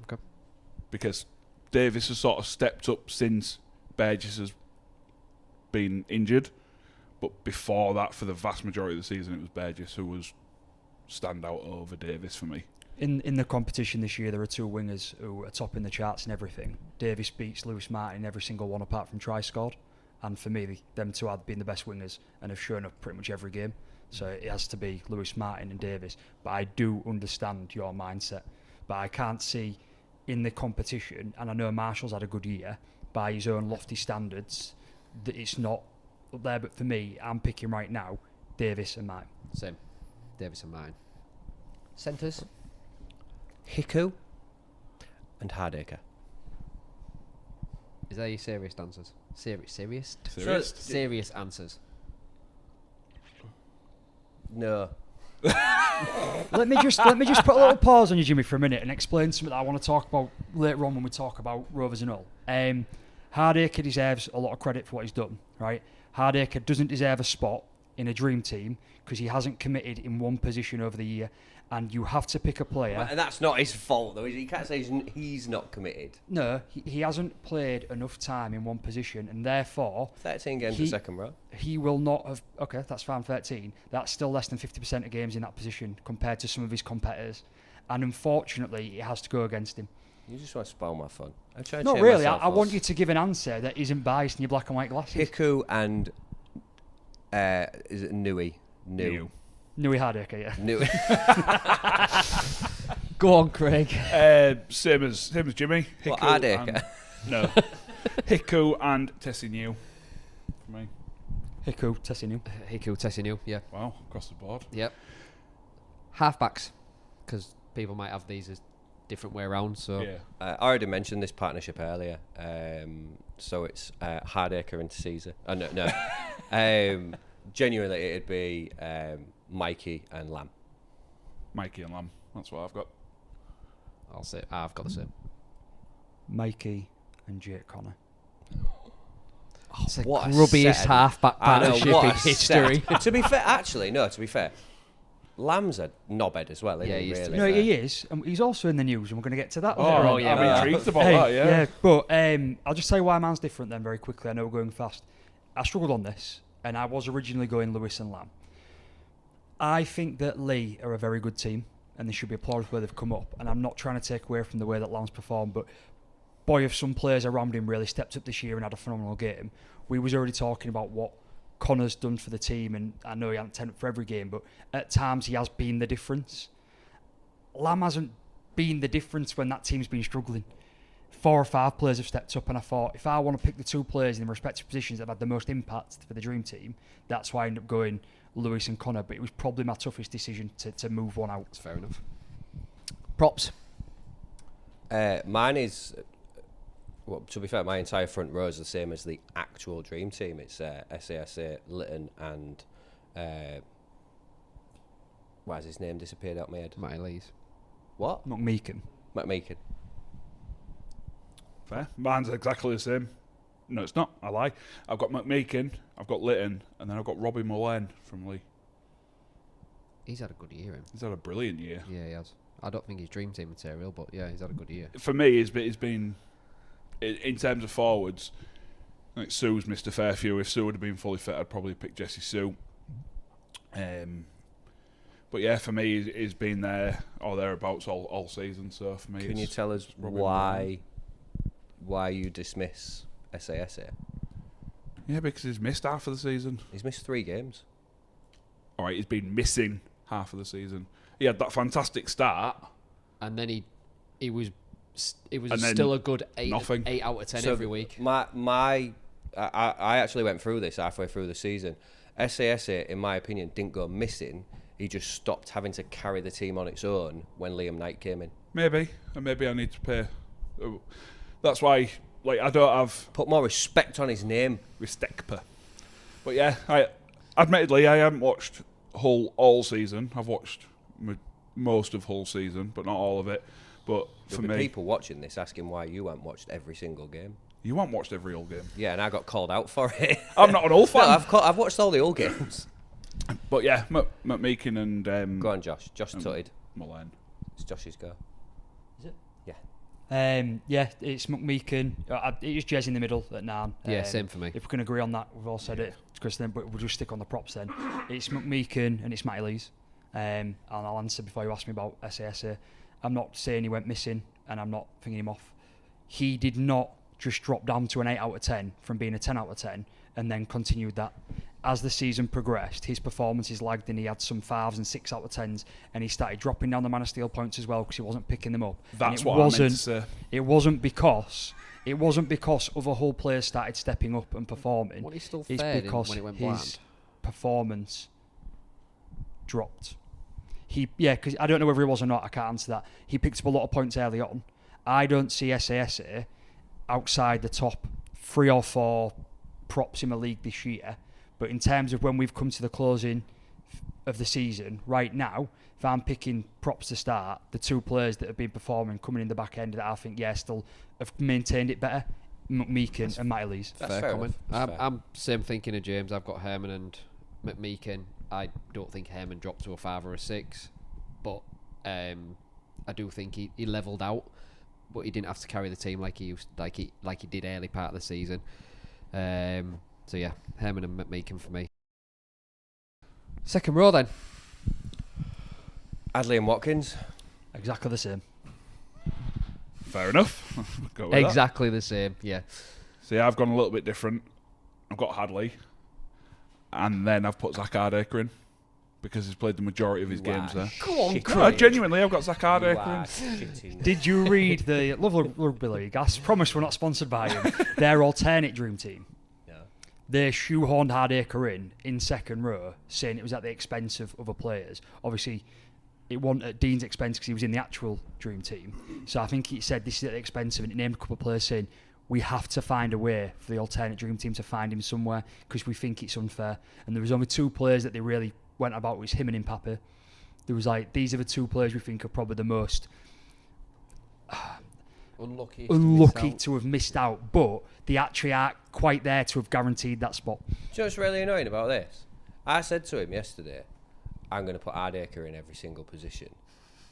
Okay. Because Davis has sort of stepped up since Burgess has been injured. But before that, for the vast majority of the season, it was Burgess who was standout over Davis for me. In the competition this year, there are two wingers who are topping the charts and everything. Davis beats Lewis Martin in every single one apart from try scored. And for me, them two have been the best wingers and have shown up pretty much every game. So it has to be Lewis Martin and Davis. But I do understand your mindset. But I can't see in the competition, and I know Marshall's had a good year, by his own lofty standards, that it's not up there. But for me, I'm picking right now Davis and Martin. Same. Davis and Martin. Centres. Hiku and Hardacre. Is that your serious answers? Serious? Serious? Serious answers. No. Let me just put a little pause on you, Jimmy, for a minute and explain something that I want to talk about later on when we talk about Rovers and all. Hardacre deserves a lot of credit for what he's done, right? Hardacre doesn't deserve a spot in a dream team because he hasn't committed in one position over the year, and you have to pick a player. And that's not his fault, though. He can't say he's not committed. No, he hasn't played enough time in one position, and therefore 13 games for second row. He will not have. Okay, that's fine. 13. That's still less than 50% of games in that position compared to some of his competitors, and unfortunately, it has to go against him. You just want to spoil my fun. I'm trying to Not cheer really. myself I up. want you to give an answer that isn't biased in your black and white glasses. Hiku and is it Nui? Nui Hardacre, yeah. Nui. Go on, Craig. Same as Jimmy. What, Hiku Hardacre? No. Hiku and Tessie New for me. Hiku, Tessie New. Hiku, Tessie New. Yeah. Wow, across the board. Yep. Halfbacks, because people might have these as different way around. So Yeah. I already mentioned this partnership earlier. So it's Hardacre and Caesar. Oh, no. Genuinely, it'd be Mikey and Lamb. Mikey and Lamb. That's what I've got. I'll say I've got the same. Mikey and Jake Connor. It's the what a grubbiest set. halfback I know, partnership what in a history. set. To be fair, Lamb's a knobhead as well, isn't Yeah, he? he is Really? No, he is. He's also in the news, and we're going to get to that later Oh, on. yeah, I'm intrigued about Hey, that, yeah. But I'll just tell you why mine's different then very quickly. I know we're going fast. I struggled on this, and I was originally going Lewis and Lamb. I think that Lee are a very good team, and they should be applauded where they've come up. And I'm not trying to take away from the way that Lamb's performed, but boy, if some players around him really stepped up this year and had a phenomenal game. We was already talking about what Connor's done for the team, and I know he hasn't turned up for every game, but at times he has been the difference. Lamb hasn't been the difference when that team's been struggling. 4 or 5 players have stepped up, and I thought, if I want to pick the 2 players in their respective positions that have had the most impact for the dream team, that's why I ended up going Lewis and Connor, but it was probably my toughest decision to move one out. That's fair enough. Props. Mine is, well, to be fair, my entire front row is the same as the actual dream team. It's SASA, Lytton, and why has his name disappeared out my head? Matty Lees. What? McMeekin. McMeekin. Fair. Mine's exactly the same. No, it's not. I lie. I've got McMeekin, I've got Lytton, and then I've got Robbie Mullane from Lee. He's had a good year. Him. He's had a brilliant year. Yeah, he has. I don't think he's dream team material, but yeah, he's had a good year. For me, he's been in terms of forwards, like Sue's missed a fair few. If Sue would have been fully fit, I'd probably pick Jesse Sue. But yeah, for me, he's been there or thereabouts all season. So for me, can you tell us why you dismiss SASA? Yeah, because he's missed half of the season. He's missed 3 games. All right, he's been missing half of the season. He had that fantastic start, and then it was And still a good 8 nothing. out of 10 So every week. I actually went through this halfway through the season. SASA, in my opinion, didn't go missing. He just stopped having to carry the team on its own when Liam Knight came in. maybe I need to pay. That's why, like, I don't have Put more respect on his name. respect. But yeah, admittedly I haven't watched Hull all season. I've watched most of Hull season, but not all of it. But for There'll be me, people watching this asking why you haven't watched every single game. you haven't watched every Hull game. Yeah, and I got called out for it. I'm not an Hull fan. No, I've watched all the Hull games. But yeah, McMeekin and Go on, Josh. Josh tutted. Mullane. It's Josh's go. Is it? Yeah. Yeah, it's McMeekin. It's Jez in the middle at 9. Yeah, same for me. If we can agree on that, we've all said it. Because then, but we'll just stick on the props then. It's McMeekin and it's Matty Lees. And I'll answer before you ask me about SASA. I'm not saying he went missing, and I'm not thinking him off. He did not just drop down to an 8 out of 10 from being a 10 out of 10 and then continued that. As the season progressed, his performances lagged and he had some 5s and 6 out of 10s, and he started dropping down the Man of Steel points as well because he wasn't picking them up. That's what I meant to say. It wasn't because other Hull players started stepping up and performing. What he still It's fared because when it went his bland. performance dropped. Because I don't know whether he was or not. I can't answer that. He picked up a lot of points early on. I don't see SASA outside the top 3 or 4 props in the league this year. But in terms of when we've come to the closing of the season, right now, if I'm picking props to start, the 2 players that have been performing coming in the back end that I think, still have maintained it better, McMeekin and Matty Lees. That's Fair fair comment. enough. That's fair. I'm same thinking of James. I've got Herman and McMeekin. I don't think Herman dropped to a 5 or a 6, but I do think he levelled out, but he didn't have to carry the team like he did early part of the season. So yeah, Herman and McMeekin for me. Second row then. Adley and Watkins. Exactly the same. Fair enough. Go with that. Exactly the same. Yeah. See, I've gone a little bit different. I've got Hadley, and then I've put Zach Hardaker in because he's played the majority of his games there. Go on, No, genuinely, I've got Zach Hardaker in. Did you read the lovely Rugby League? I promise we're not sponsored by him. Their alternate dream team. They shoehorned Hardaker in second row, saying it was at the expense of other players. Obviously, it wasn't at Dean's expense because he was in the actual dream team. So I think he said this is at the expense of it. It named a couple of players saying, we have to find a way for the alternate dream team to find him somewhere because we think it's unfair. And there was only 2 players that they really went about, which was him and Mbappe. There was these are the 2 players we think are probably the most unlucky to have missed out, but they actually are quite there to have guaranteed that spot. Do you know what's really annoying about this? I said to him yesterday, I'm going to put Hardaker in every single position.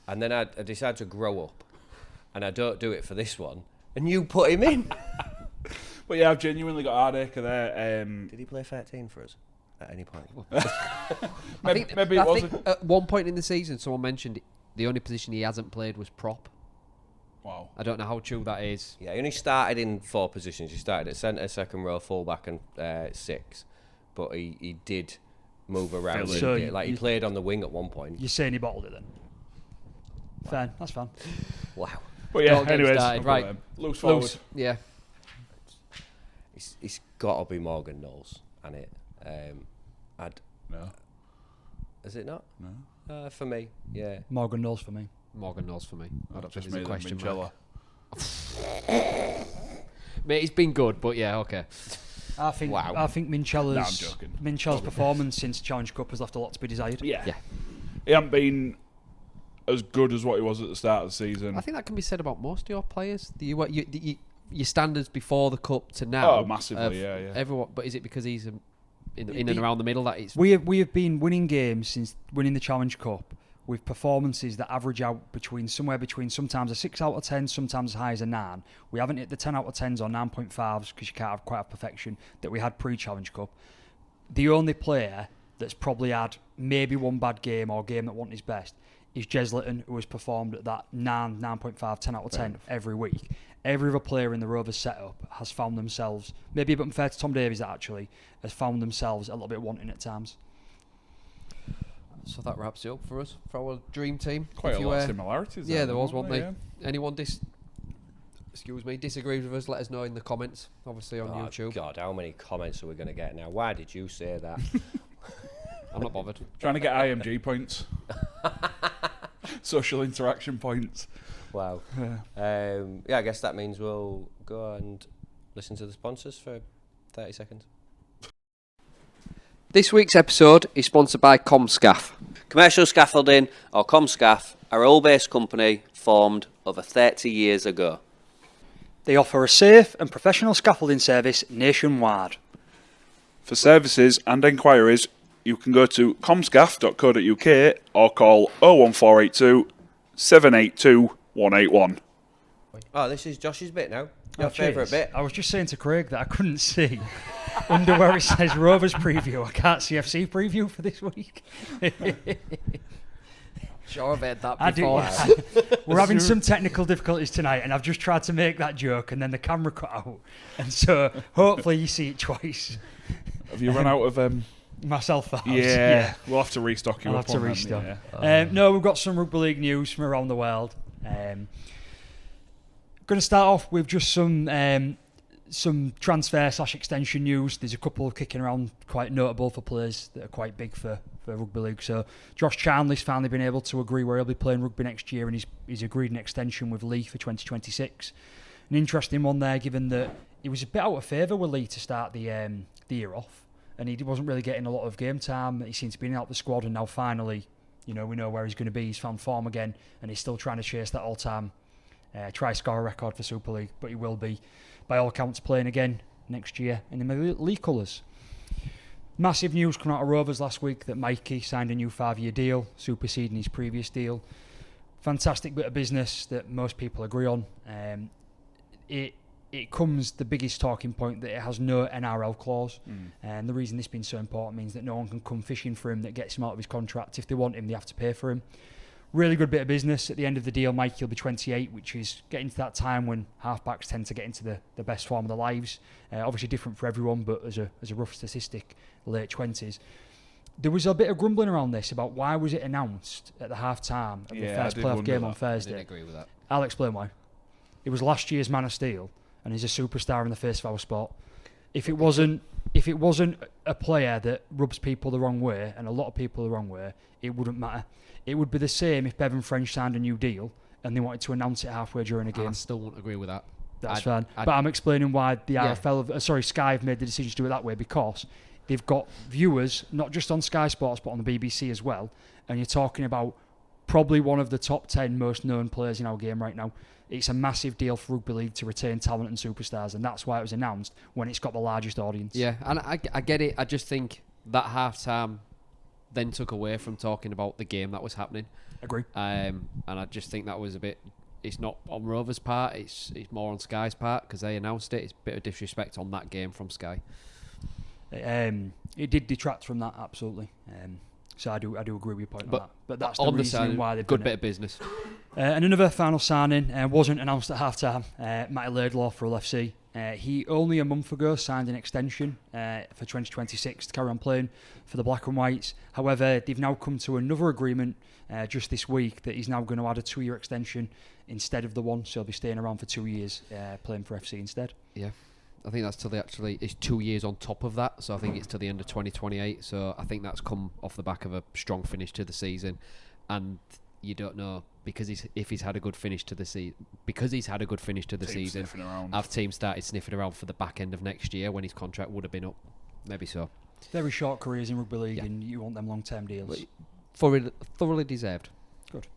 And then I decide to grow up, and I don't do it for this one, and you put him in. But yeah, I've genuinely got Hardaker there. Did he play 13 for us at any point? Maybe it wasn't. At one point in the season, someone mentioned the only position he hasn't played was prop. Wow. I don't know how true that is. Yeah, he only started in 4 positions. He started at centre, second row, full-back and 6. But he did move around. So he played on the wing at one point. You're saying he bottled it then? Fine, that's fine. Wow. But yeah, Don't get anyways, started, right. Loose forward. Loose. Yeah. It's got to be Morgan Knowles, and it. No. Is it not? No. For me, yeah. Morgan Knowles for me. Morgan Knowles for me. I don't think Just there's a me then, question Minchella. mark. Mate, he's been good, but yeah, okay. I think Minchella's No, I'm joking. Minchella's performance since Challenge Cup has left a lot to be desired. Yeah. Yeah. He hasn't been as good as what he was at the start of the season. I think that can be said about most of your players. Your standards before the cup to now. Oh, massively, yeah. Everyone, but is it because he's in and around the middle that it's? We have been winning games since winning the Challenge Cup with performances that average out somewhere between sometimes a 6 out of 10, sometimes as high as a 9. We haven't hit the 10 out of 10s or 9.5s because you can't have quite a perfection that we had pre-Challenge Cup. The only player that's probably had maybe one bad game or game that wasn't his best is Jez Litton, who has performed at that 9.5, 10 out of 10 every week. Every other player in the Rovers setup has found themselves, maybe a bit unfair to Tom Davies actually, has found themselves a little bit wanting at times. So that wraps it up for us, for our dream team. Quite a lot of similarities. Yeah, there was, wasn't there? Anyone disagrees with us, let us know in the comments, obviously on YouTube. God, how many comments are we going to get now? Why did you say that? I'm not bothered. Trying to get IMG points. Social interaction points. Wow. I guess that means we'll go and listen to the sponsors for 30 seconds. This week's episode is sponsored by Comscaff. Commercial Scaffolding, or Comscaff, are a Hull-based company formed over 30 years ago. They offer a safe and professional scaffolding service nationwide. For services and enquiries, you can go to comscaff.co.uk or call 01482 782 181. Oh, this is Josh's bit now. Your Oh, favourite cheers. bit. I was just saying to Craig that I couldn't see under where it says Rovers preview. I can't see FC preview for this week. Sure, I've heard that before. We're having some technical difficulties tonight, and I've just tried to make that joke, and then the camera cut out. And so hopefully you see it twice. Have you run out of... Myself, perhaps. Yeah, we'll have to restock you. I'll up have to on them, restock. yeah. No, we've got some rugby league news from around the world. Going to start off with just some transfer/extension news. There's a couple kicking around quite notable for players that are quite big for rugby league. So Josh Charnley's finally been able to agree where he'll be playing rugby next year, and he's agreed an extension with Lee for 2026. An interesting one there, given that he was a bit out of favour with Lee to start the year off, and he wasn't really getting a lot of game time. He seems to be out the squad, and now finally, we know where he's going to be. He's found form again, and he's still trying to chase that all-time try-scorer record for Super League, but he will be, by all accounts, playing again next year in the league colours. Massive news coming out of Rovers last week that Mikey signed a new 5-year deal, superseding his previous deal. Fantastic bit of business that most people agree on. It comes the biggest talking point that it has no NRL clause, and the reason this being so important means that no one can come fishing for him that gets him out of his contract. If they want him, they have to pay for him. Really good bit of business. At the end of the deal, Mikey will be 28, which is getting to that time when halfbacks tend to get into the best form of their lives. Obviously different for everyone, but as a rough statistic, late 20s. There was a bit of grumbling around this about why was it announced at the half-time of the first playoff game on Thursday. I didn't agree with that. I'll explain why. It was last year's Man of Steel, and he's a superstar in the face of our sport. If it wasn't a player that rubs people the wrong way, and a lot of people the wrong way, it wouldn't matter. It would be the same if Bevan French signed a new deal and they wanted to announce it halfway during a game. I still won't agree with that. That's fine. But I'm explaining why the RFL, Sky have made the decision to do it that way, because they've got viewers, not just on Sky Sports, but on the BBC as well. And you're talking about probably one of the top 10 most known players in our game right now. It's a massive deal for rugby league to retain talent and superstars, and that's why it was announced when it's got the largest audience. Yeah, and I get it. I just think that half-time then took away from talking about the game that was happening. Agree. And I just think that was a bit... It's not on Rovers' part, it's more on Sky's part, because they announced it. It's a bit of disrespect on that game from Sky. It did detract from that, absolutely. So I do agree with your point on that. But that's the on reason why they've good done bit it. of business. And another final signing wasn't announced at half-time. Matty Laidlaw for Hull FC. He only a month ago signed an extension for 2026 to carry on playing for the Black and Whites. However, they've now come to another agreement just this week that he's now going to add a 2-year extension instead of the one. So he'll be staying around for 2 years playing for FC instead. Yeah. I think that's till it's 2 years on top of that, so I think it's to the end of 2028. So I think that's come off the back of a strong finish to the season, and you don't know if he's had a good finish to the season. Because he's had a good finish to the season, have teams started sniffing around for the back end of next year when his contract would have been up? Maybe so. Very short careers in rugby league, and you want them long-term deals. Thoroughly deserved. Good.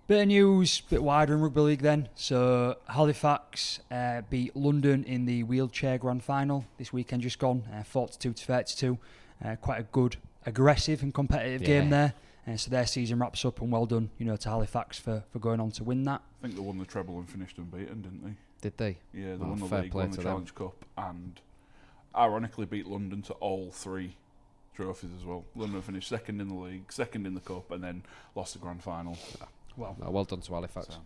Bit of news, bit wider in rugby league then. So Halifax beat London in the wheelchair grand final this weekend just gone, 42-32. Quite a good, aggressive and competitive game there. So their season wraps up, and well done, to Halifax for going on to win that. I think they won the treble and finished unbeaten, didn't they? Did they? Yeah, they won the league, won the Challenge Cup, and ironically beat London to all 3 trophies as well. London finished second in the league, second in the cup, and then lost the grand final. Well done to Halifax. So.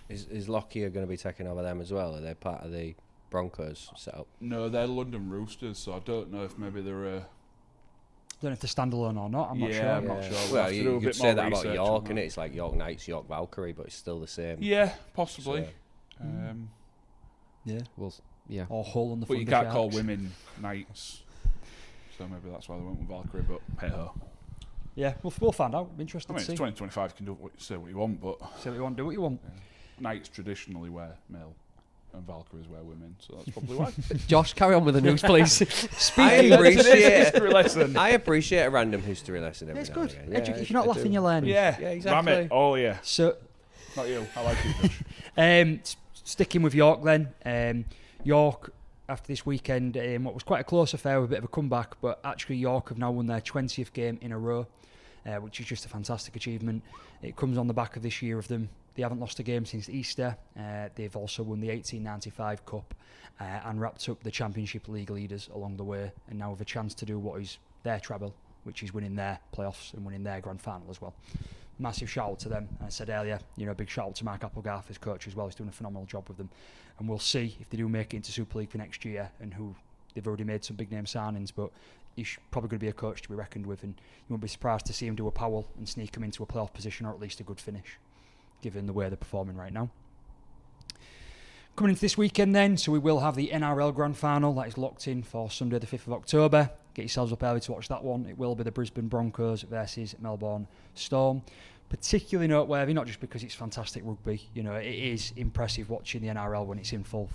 Is Lockyer going to be taking over them as well? Are they part of the Broncos setup? No, they're London Roosters, so I don't know if maybe they're a... Don't know if they're standalone or not. I'm not sure. I'm not sure. Well, We'll you could say that about York, innit? It's like York Knights, York Valkyrie, but it's still the same. Yeah, possibly. So, Yeah. Yeah. Or Hull on the But you Thunder can't Sharks. call women Knights, so maybe that's why they went with Valkyrie, but hey-ho. Yeah, we'll find out. Interested I mean, to it's see. 2025, you can say what you want, but... Say what you want, do what you want. Knights traditionally wear male, and Valkyries wear women, so that's probably why. Josh, carry on with the news, please. I appreciate a random history lesson every It's now good. and again. If you're not laughing, you're learning. Yeah, exactly. Ram it. Oh, yeah. So, Not you. I like you, Josh. sticking with York then. York, after this weekend, what was quite a close affair with a bit of a comeback, but actually York have now won their 20th game in a row, which is just a fantastic achievement. It comes on the back of this year of them. They haven't lost a game since Easter. They've also won the 1895 Cup and wrapped up the Championship League leaders along the way, and now have a chance to do what is their treble, which is winning their playoffs and winning their grand final as well. Massive shout out to them. I said earlier, big shout out to Mark Applegarth as coach as well. He's doing a phenomenal job with them, and we'll see if they do make it into Super League for next year, and who they've already made some big name signings, but he's probably going to be a coach to be reckoned with, and you won't be surprised to see him do a Powell and sneak him into a playoff position, or at least a good finish, given the way they're performing right now. Coming into this weekend then, so we will have the NRL Grand Final. That is locked in for Sunday the 5th of October. Get yourselves up early to watch that one. It will be the Brisbane Broncos versus Melbourne Storm. Particularly noteworthy, not just because it's fantastic rugby. It is impressive watching the NRL when it's in full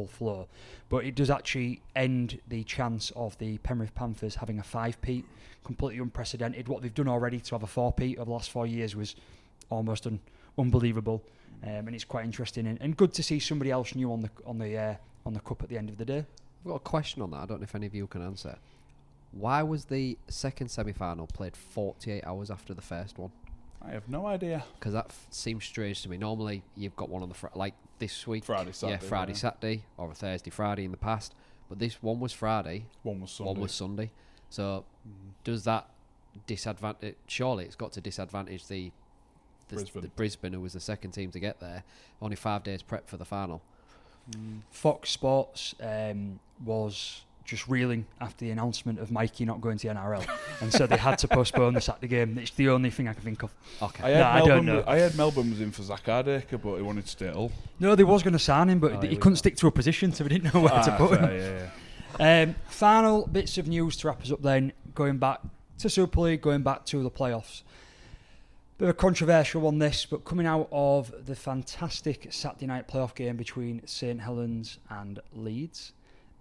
flow. But it does actually end the chance of the Penrith Panthers having a 5-peat. Completely unprecedented. What they've done already to have a 4-peat over the last 4 years was almost unbelievable. And it's quite interesting and good to see somebody else new on the cup at the end of the day. I've got a question on that. I don't know if any of you can answer. Why was the second semi-final played 48 hours after the first one? I have no idea. Because that seems strange to me. Normally, you've got one on the like this week. Friday, Saturday. Yeah, Friday, Saturday, or a Thursday, Friday in the past. But this one was Friday. One was Sunday. One was Sunday. So does that disadvantage? Surely it's got to disadvantage the Brisbane, who was the second team to get there. Only 5 days prep for the final. Fox Sports was just reeling after the announcement of Mikey not going to the NRL, and so they had to postpone the Saturday game. It's the only thing I can think of. Okay. I don't know. I heard Melbourne was in for Zach Hardacre, but he wanted to stay at Hull. No, they was going to sign him, but he couldn't stick to a position, so we didn't know where to put him. Yeah. Final bits of news to wrap us up then, going back to Super League, going back to the playoffs. Bit of a controversial one this, but coming out of the fantastic Saturday night playoff game between St Helens and Leeds,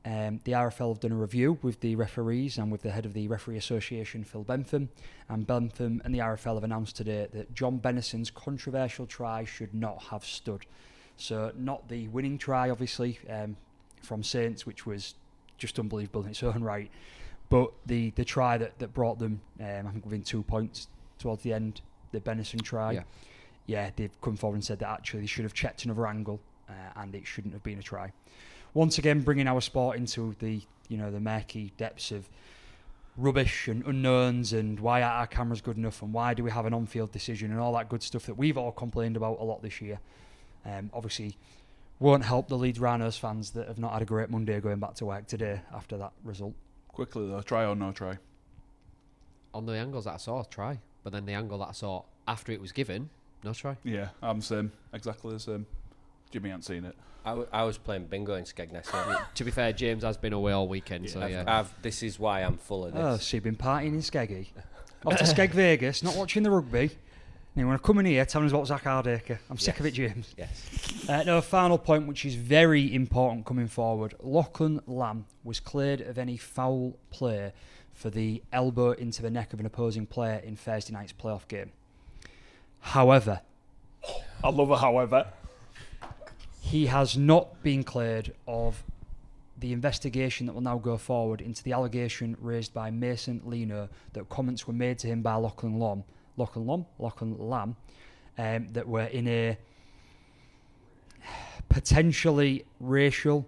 the RFL have done a review with the referees and with the head of the Referee Association, Phil Bentham, and Bentham and the RFL have announced today that John Bennison's controversial try should not have stood. So not the winning try, obviously, from Saints, which was just unbelievable in its own right, but the try that brought them, I think, within 2 points towards the end, the Bennison try. Yeah, they've come forward and said that actually they should have checked another angle and it shouldn't have been a try. Once again, bringing our sport into the murky depths of rubbish and unknowns, and why aren't our cameras good enough, and why do we have an on-field decision, and all that good stuff that we've all complained about a lot this year. Obviously, won't help the Leeds Rhinos fans that have not had a great Monday going back to work today after that result. Quickly though, try or no try? On the angles that I saw, try. But then the angle that I saw after it was given, no try. Yeah, I'm the same. Exactly the same. Jimmy hasn't seen it. I was playing bingo in Skegness. So To be fair, James has been away all weekend, so yeah. this is why I'm full of this. Oh, so you've been partying in Skeggy? Off to Skeg Vegas, not watching the rugby. And you want to come in here telling us about Zach Hardacre. I'm sick of it, James. Yes. No, final point, which is very important coming forward. Lachlan Lamb was cleared of any foul play for the elbow into the neck of an opposing player in Thursday night's playoff game. However, I love a however. he has not been cleared of the investigation that will now go forward into the allegation raised by Mason Leno that comments were made to him by Lachlan Lamb, that were in a potentially racial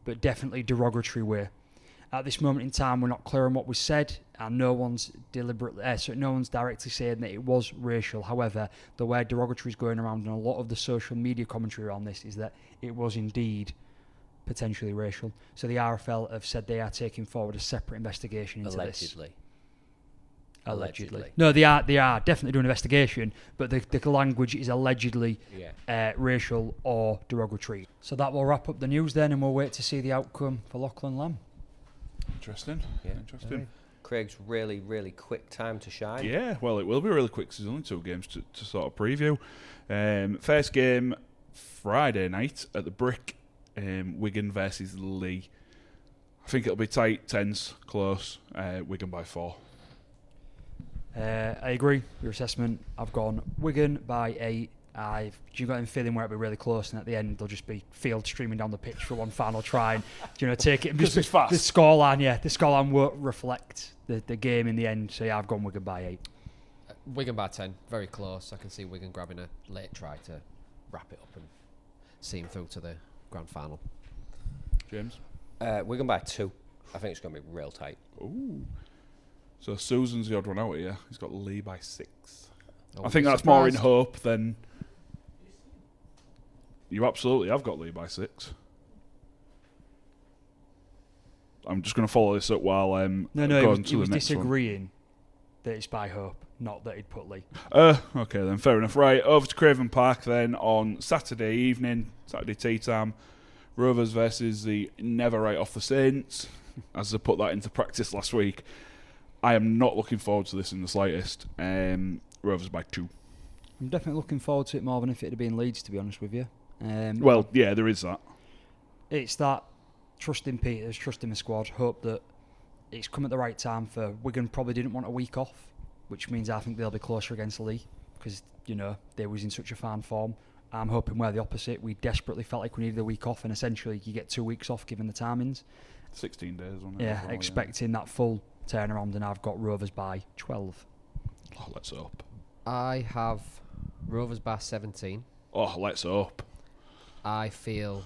but definitely derogatory way. At this moment in time, we're not clear on what was said, and no one's directly saying that it was racial. However, the word derogatory is going around, and a lot of the social media commentary on this is that it was indeed potentially racial. So the RFL have said they are taking forward a separate investigation into this. Allegedly. No, they are definitely doing an investigation, but the language is allegedly racial or derogatory. So that will wrap up the news then, and we'll wait to see the outcome for Lachlan Lamb. Interesting. Yeah, interesting. Craig's really, really quick time to shine. Yeah, well, it will be really quick. There's only 2 games to sort of preview. First game, Friday night at the Brick, Wigan versus Lee. I think it'll be tight, tense, close. Wigan by 4. I agree with your assessment. I've gone Wigan by 8. I've got a feeling where it'll be really close, and at the end there'll just be Field streaming down the pitch for one final try and take it. Because it's fast. The scoreline won't reflect the game in the end. So yeah, I've gone Wigan by 8. Wigan by 10, very close. I can see Wigan grabbing a late try to wrap it up and see him through to the grand final. James? Wigan by 2. I think it's going to be real tight. Ooh. So Susan's the odd one out here. He's got Lee by 6. Oh, I think that's more in hope than... You absolutely have got Lee by 6. I'm just going to follow this up while going to the next one. He was disagreeing that it's by hope, not that he'd put Lee. Okay then, fair enough. Right, over to Craven Park then on Saturday evening, Saturday tea time. Rovers versus the never write off the Saints, as I put that into practice last week. I am not looking forward to this in the slightest. Rovers by 2. I'm definitely looking forward to it more than if it had been Leeds, to be honest with you. Well, yeah, there is that. It's that trusting Peters, trusting the squad, hope that it's come at the right time for Wigan. Probably didn't want a week off, which means I think they'll be closer against Lee because, they was in such a fine form. I'm hoping we're the opposite. We desperately felt like we needed a week off, and essentially you get 2 weeks off given the timings. 16 days, wasn't it? Yeah, expecting that full turnaround, and I've got Rovers by 12. Oh, let's hope. I have Rovers by 17. Oh, let's hope. I feel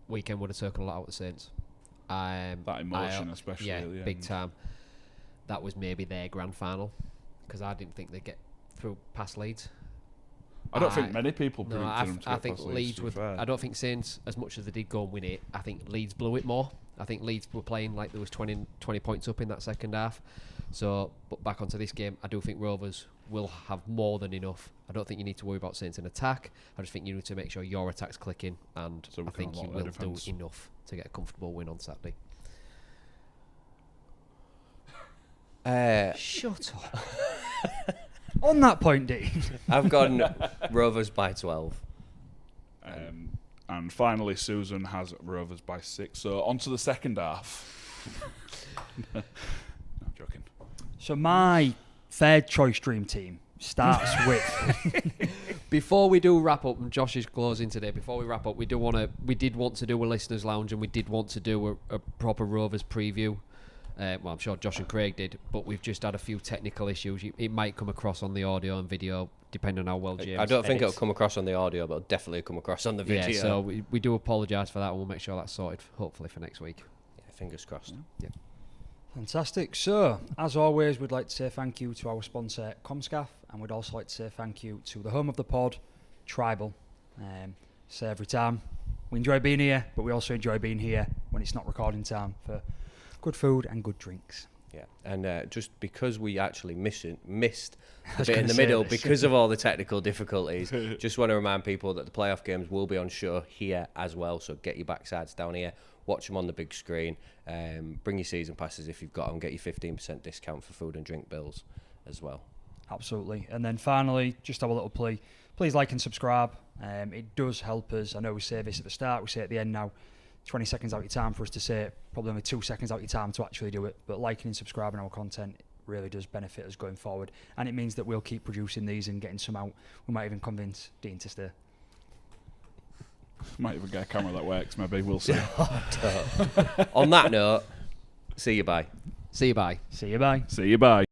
weekend would have taken a lot out of the Saints. That emotion, especially. Yeah, at the big end. time. That was maybe their grand final because I didn't think they'd get through past Leeds. I don't think many people No, predicted them to I get think past Leeds would. I don't think Saints, as much as they did go and win it, I think Leeds blew it more. I think Leeds were playing like there was 20 points up in that second half. So, but back onto this game, I do think Rovers will have more than enough. I don't think you need to worry about Saints in attack. I just think you need to make sure your attack's clicking, and So I think you will do enough to get a comfortable win on Saturday. Shut up. On that point, Dean. I've gone Rovers by 12. And finally, Susan has Rovers by 6. So on to the second half. No, I'm joking. So my third choice dream team starts with... Before we do wrap up, and Josh is closing today, before we wrap up, we did want to do a listeners' lounge, and we did want to do a proper Rovers preview. Well, I'm sure Josh and Craig did, but we've just had a few technical issues. It might come across on the audio and video, depending on how well James I don't think edits. it'll come across on the audio, but it'll definitely come across on the video. Yeah, so we do apologise for that, and we'll make sure that's sorted, hopefully, for next week. Yeah, fingers crossed. Yeah. Fantastic. So, as always, we'd like to say thank you to our sponsor, Comscaf, and we'd also like to say thank you to the home of the pod, Tribal. Say every time, we enjoy being here, but we also enjoy being here when it's not recording time for good food and good drinks. Yeah, and just because we actually missed a bit in the middle because of all the technical difficulties, just want to remind people that the playoff games will be on show here as well, so get your backsides down here, watch them on the big screen, bring your season passes if you've got them, get your 15% discount for food and drink bills as well. Absolutely. And then finally, just have a little plea. Please like and subscribe. It does help us. I know we say this at the start, we say it at the end now. 20 seconds out of your time for us to say it, probably only 2 seconds out of your time to actually do it. But liking and subscribing our content really does benefit us going forward. And it means that we'll keep producing these and getting some out. We might even convince Dean to stay. Might even get a camera that works, maybe. We'll see. On that note, see you bye. See you bye. See you bye. See you bye.